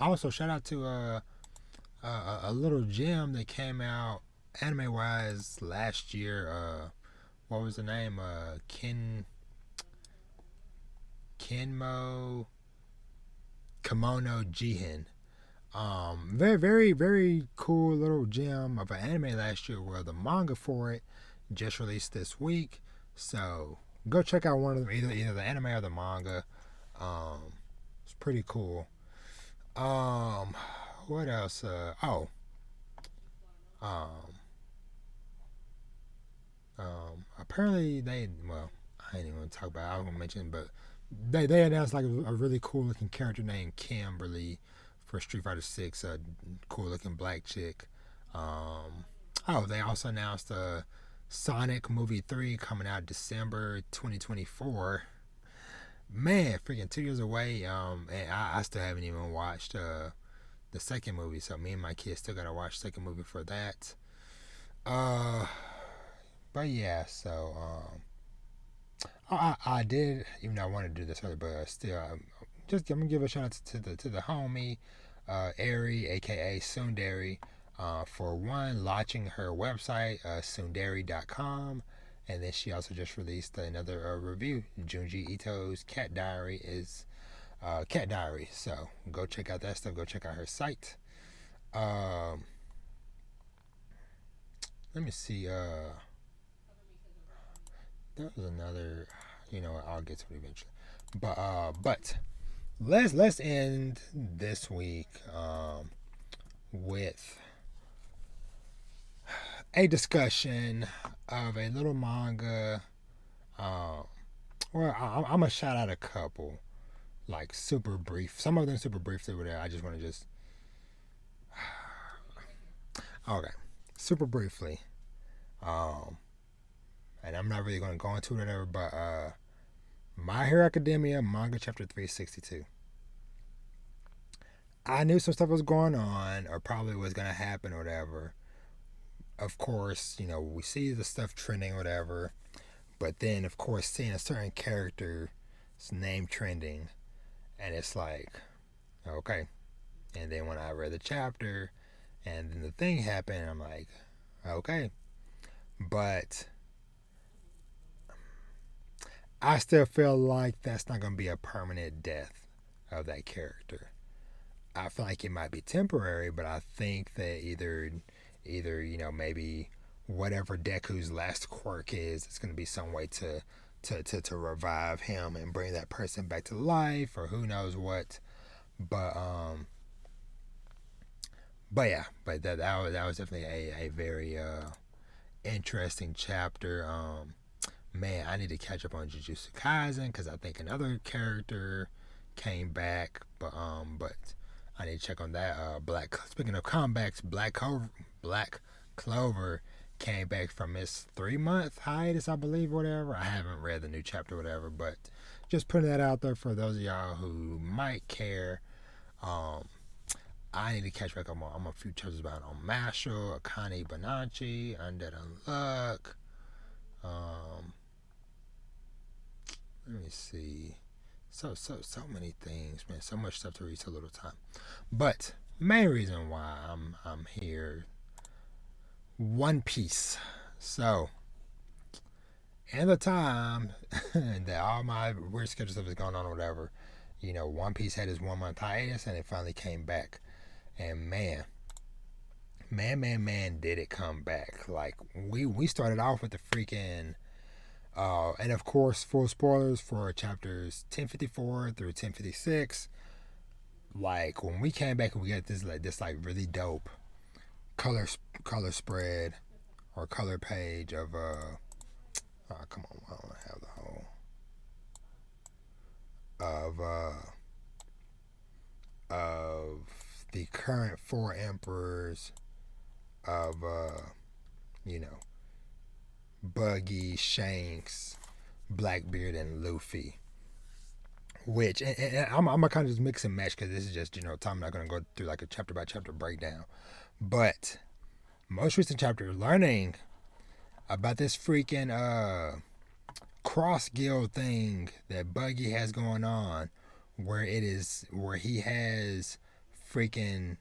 also shout out to a little gem that came out anime wise last year. What was the name? Kenmo Kimono Jihen. Very, very, very cool little gem of an anime last year. Where the manga for it just released this week, so go check out one of them, either the anime or the manga. It's pretty cool. Um, what else? Um, apparently I ain't even gonna talk about it. I was gonna mention, but they announced like a really cool looking character named Kimberly for Street Fighter Six, a cool looking black chick. Um, they also announced Sonic Movie 3 coming out December 2024. Man, freaking 2 years away. And I still haven't even watched the second movie, so me and my kids still gotta watch the second movie for that. Uh, but yeah, so I did, even though I wanted to do this earlier, but still, just I'm gonna give a shout out to the homie, Ari, aka Sundari, for one launching her website, sundari.com, and then she also just released another review. Junji Ito's Cat Diary is Cat Diary, so go check out that stuff. Go check out her site. Um, Let me see. There was another. I'll get to it eventually. But let's end this week with a discussion of a little manga. Um, well, I'm gonna shout out a couple, like super brief. Some of them super brief over there. I just want to just okay, super briefly. Um, and I'm not really gonna go into it or whatever, but My Hero Academia manga chapter 362. I knew some stuff was going on, or probably was gonna happen, or whatever. Of course, we see the stuff trending, or whatever. But then, of course, seeing a certain character's name trending, and it's like, okay. And then when I read the chapter, and then the thing happened, I'm like, okay. But I still feel like that's not going to be a permanent death of that character. I feel like it might be temporary, but I think that either Either, maybe whatever Deku's last quirk is, it's going to be some way to revive him and bring that person back to life, or who knows what. But yeah, but that was definitely a very interesting chapter. Man, I need to catch up on Jujutsu Kaisen because I think another character came back, but I need to check on that. Speaking of comebacks, Black Clover came back from his 3-month hiatus, I believe, whatever. I haven't read the new chapter, whatever, but just putting that out there for those of y'all who might care. I need to catch back up on a few chapters about on Mashal, Akane Banachi, Undead Unluck. Let me see. So many things, man. So much stuff to read, so little time. But main reason why I'm here, One Piece. So, in the time that all my weird schedule stuff is going on or whatever, One Piece had his 1-month hiatus and it finally came back. And man, did it come back. Like, we started off with the freaking and of course, full spoilers for chapters 1054 through 1056. Like, when we came back and we got this really dope color spread or color page of come on, I don't have the whole of the current 4 emperors of Buggy, Shanks, Blackbeard, and Luffy. Which, and I'm gonna kind of just mix and match because this is just, time. I'm not gonna go through like a chapter by chapter breakdown. But most recent chapter, learning about this freaking cross guild thing that Buggy has going on, where he has freaking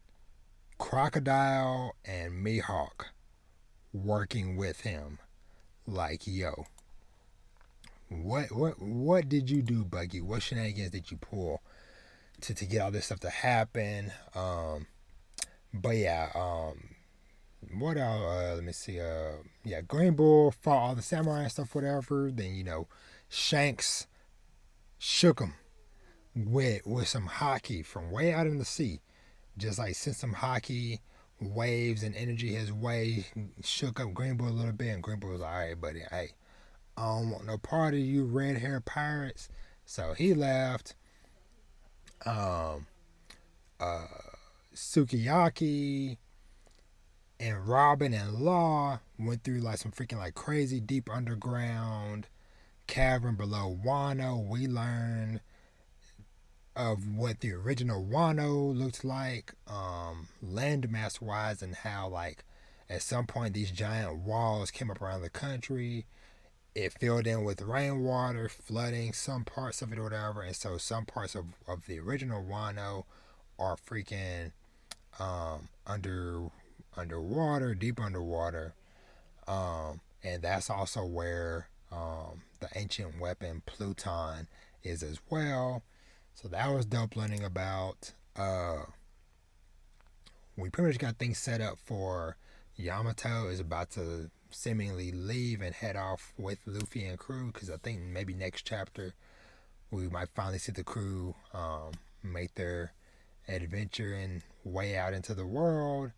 Crocodile and Mihawk working with him. Like, yo, what did you do, Buggy? What shenanigans did you pull to get all this stuff to happen? But yeah, what else? Let me see. Yeah, Green Bull fought all the samurai and stuff, whatever. Then Shanks shook him with some hockey from way out in the sea. Just like sent some hockey waves and energy his way, shook up Green Bull a little bit, and Green Bull was like, alright, buddy, hey, I don't want no part of you red hair pirates. So he left. Sukiyaki and Robin and Law went through like some freaking like crazy deep underground cavern below Wano. We learned of what the original Wano looked like, landmass wise, and how like at some point these giant walls came up around the country. It filled in with rainwater, flooding some parts of it or whatever, and so some parts of the original Wano are freaking underwater, deep underwater, and that's also where the ancient weapon Pluton is as well. So that was dope learning about. We pretty much got things set up for Yamato is about to seemingly leave and head off with Luffy and crew, because I think maybe next chapter we might finally see the crew make their adventure and way out into the world.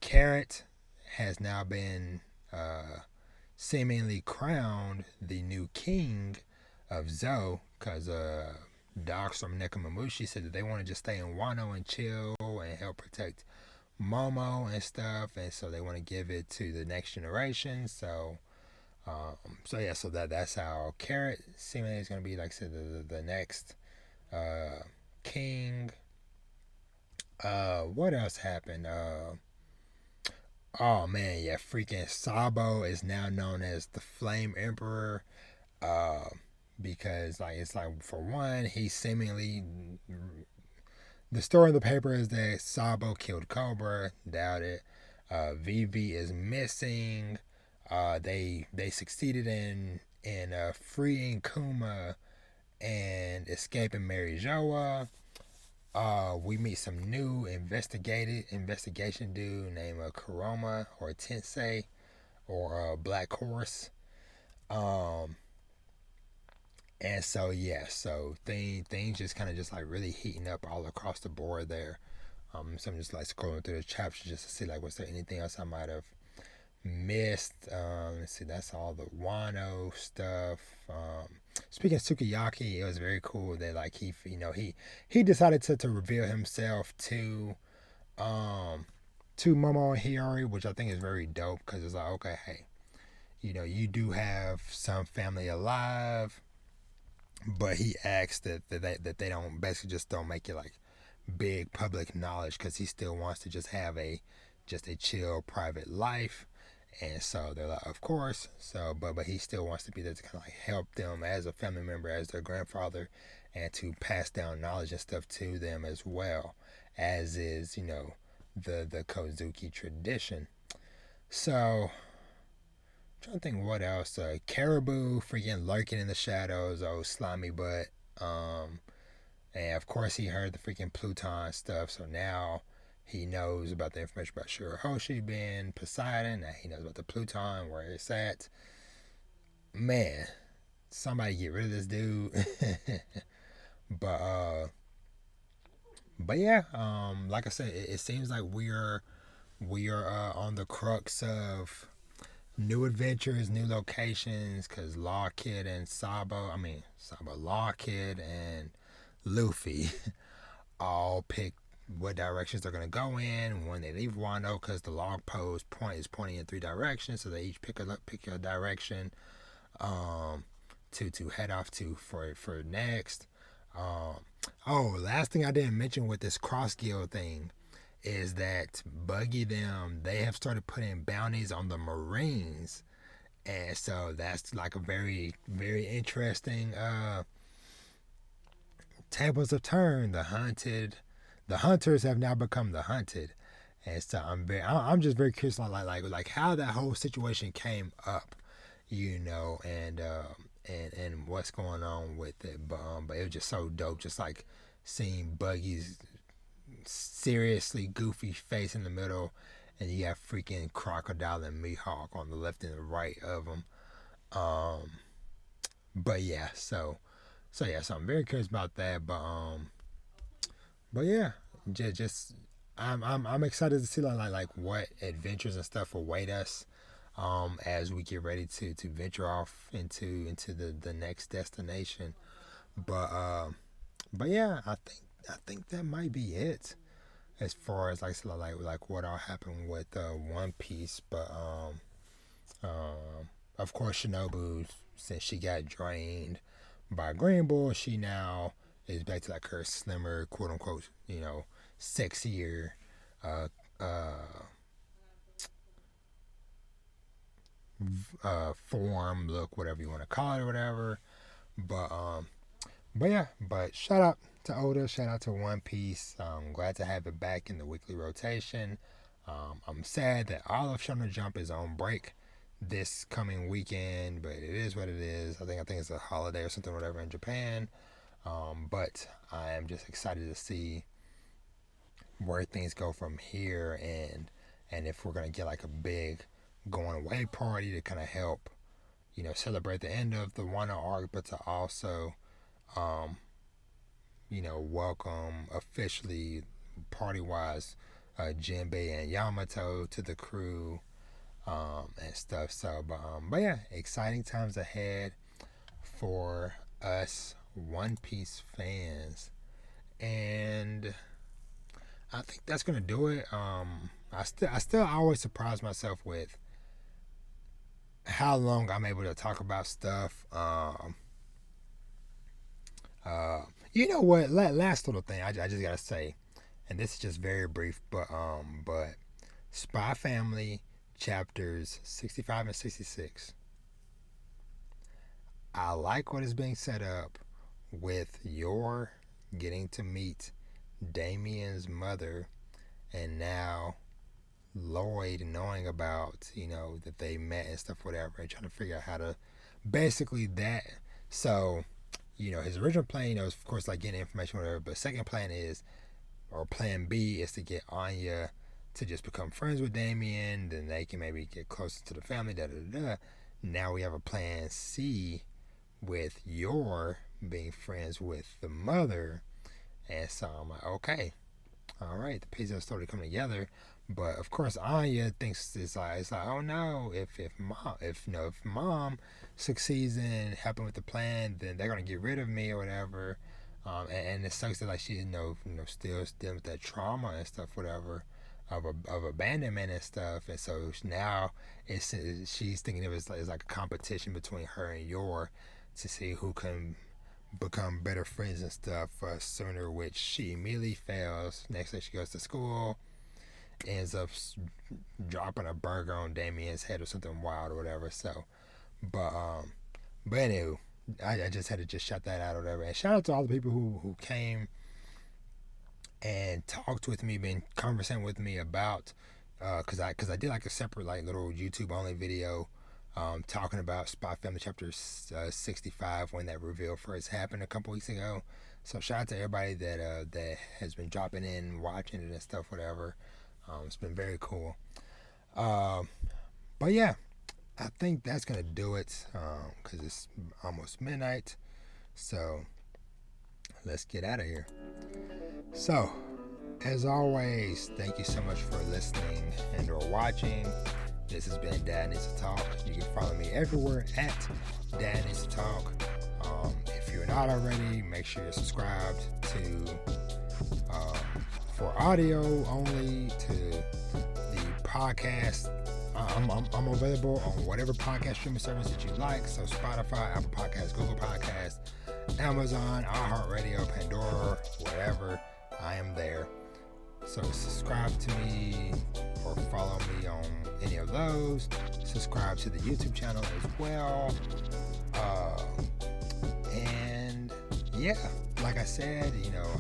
Carrot has now been seemingly crowned the new king of Zou, because Docs from Nekomamushi said that they want to just stay in Wano and chill and help protect Momo and stuff, and so they want to give it to the next generation. So that's how Carrot seemingly is going to be, like I said, the next king. What else happened? Oh man, yeah, freaking Sabo is now known as the Flame Emperor. Because like it's like, for one, he seemingly, the story in the paper is that Sabo killed Cobra. Doubt it. Vivi is missing. They succeeded in freeing Kuma and escaping Mary Joa. We meet some new investigation dude named Kuroma or Tensei or Black Horse. Um, and so yeah, so things just kind of just like really heating up all across the board there. So I'm just like scrolling through the chapters just to see like was there anything else I might have missed. Let's see, that's all the Wano stuff. Speaking of Sukiyaki, it was very cool that like he decided to reveal himself um to Momo and Hiyori, which I think is very dope because it's like okay, hey, you do have some family alive, but he asks that they don't basically just don't make it like big public knowledge because he still wants to just have a chill private life. And so they're like, of course. So, but he still wants to be there to kind of like help them as a family member, as their grandfather, and to pass down knowledge and stuff to them as well, as is the Kozuki tradition. So, I'm trying to think what else. Caribou freaking lurking in the shadows, oh slimy butt. And of course he heard the freaking Pluton stuff. So now he knows about the information about Shirahoshi being Poseidon. Now he knows about the Pluton, where it's at. Man, somebody get rid of this dude. but but yeah, like I said, it seems like we are on the crux of new adventures, new locations, because Law Kid and Law Kid and Luffy all pick what directions they're going to go in when they leave Wano, because the log post is pointing in 3 directions, so they each pick a direction to head off to for next. Last thing I didn't mention with this cross guild thing is that Buggy them, they have started putting bounties on the Marines, and so that's like a very very interesting tables have turned. The hunters have now become the hunted, and so I'm just very curious like how that whole situation came up, and what's going on with it. But it was just so dope, just like seeing Buggy's seriously goofy face in the middle, and you have freaking Crocodile and Mihawk on the left and the right of them. Um, but yeah, so I'm very curious about that. But yeah, just I'm excited to see like what adventures and stuff await us, as we get ready to venture off into the next destination. But but yeah, I think that might be it as far as like what all happened with One Piece. But of course Shinobu, since she got drained by Green Bull, she now is back to like her slimmer, quote unquote, sexier uh, uh, form, look, whatever you want to call it, or whatever. But but shout out to Oda, shout out to One Piece. I'm glad to have it back in the weekly rotation. I'm sad that all of Shonen Jump is on break this coming weekend, but it is what it is. I think it's a holiday or something, whatever, in Japan. But I am just excited to see where things go from here, and if we're gonna get like a big going away party to kind of help, celebrate the end of the Wano arc, but to also, um, welcome officially party wise, Jinbei and Yamato to the crew, and stuff. So, but yeah, exciting times ahead for us One Piece fans, and I think that's gonna do it. I still always surprise myself with how long I'm able to talk about stuff. You know what? Last little thing I just gotta say, and this is just very brief, but Spy Family chapters 65 and 66. I like what is being set up with your getting to meet Damien's mother, and now Lloyd knowing about, that they met and stuff, whatever, and trying to figure out how to basically that. So, his original plan, is of course like getting information, whatever, but second plan is or plan B is to get Anya to just become friends with Damien, then they can maybe get closer to the family, Now we have a plan C with Yor being friends with the mother. And so I'm like, okay, all right, the pieces are started coming together. But of course, Anya thinks it's like oh no, if mom succeeds in helping with the plan, then they're gonna get rid of me or whatever. And it sucks that like she's still dealing with that trauma and stuff, whatever, of abandonment and stuff. And so now she's thinking of it as like a competition between her and Yor to see who can become better friends and stuff sooner, which she immediately fails. Next day she goes to school, ends up dropping a burger on Damien's head or something wild or whatever. So, but anywho, I just had to just shout that out or whatever. And shout out to all the people who came and talked with me, been conversing with me about, cause I did like a separate like little YouTube only video talking about Spy Family chapter 65 when that reveal first happened a couple weeks ago. So shout out to everybody that has been dropping in, watching it and stuff, whatever. It's been very cool. But yeah, I think that's gonna do it because it's almost midnight. So let's get out of here. So as always, thank you so much for listening and or watching. This has been Dad Needs to Talk. You can follow me everywhere at Dad Needs to Talk. If you're not already, make sure you're subscribed to for audio only to the podcast. I'm available on whatever podcast streaming service that you like. So Spotify, Apple Podcasts, Google Podcasts, Amazon, iHeartRadio, Pandora, whatever. I am there. So subscribe to me or follow me on any of those. Subscribe to the YouTube channel as well. And yeah, like I said,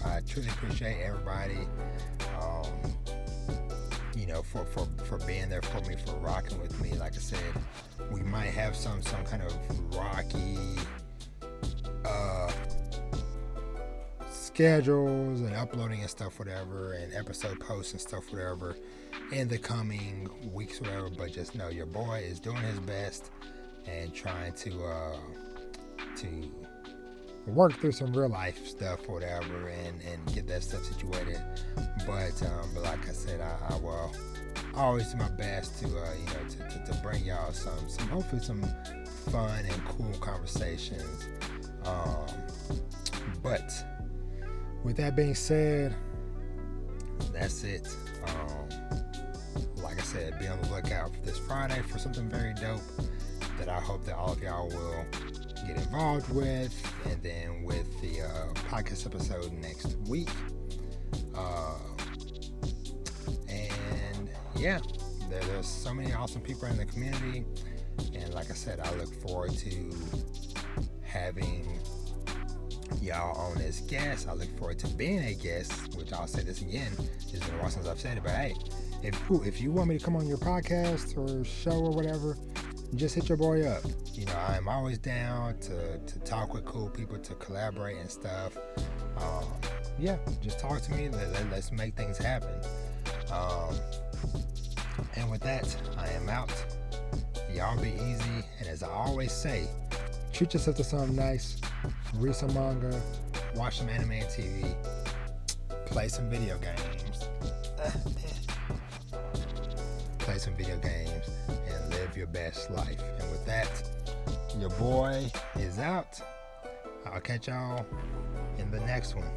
I truly appreciate everybody, for being there for me, for rocking with me. Like I said, we might have some kind of rocky schedules and uploading and stuff, whatever, and episode posts and stuff, whatever, in the coming weeks, whatever. But just know your boy is doing his best and trying to work through some real life stuff, whatever, and get that stuff situated. But like I said, I will always do my best to bring y'all some hopefully some fun and cool conversations. But with that being said, that's it. Like I said, be on the lookout for this Friday for something very dope that I hope that all of y'all will get involved with, and then with the podcast episode next week. And yeah, there's so many awesome people in the community, and like I said, I look forward to having y'all on as guests. I look forward to being a guest, which I'll say this again, it's been a while since I've said it, but hey, if you want me to come on your podcast or show or whatever, just hit your boy up. I'm always down to talk with cool people, to collaborate and stuff. Yeah, just talk to me. Let's make things happen. And with that, I am out. Y'all be easy. And as I always say, treat yourself to something nice. Read some manga. Watch some anime and TV. Play some video games. Play some video games and live your best life. And with that, your boy is out. I'll catch y'all in the next one.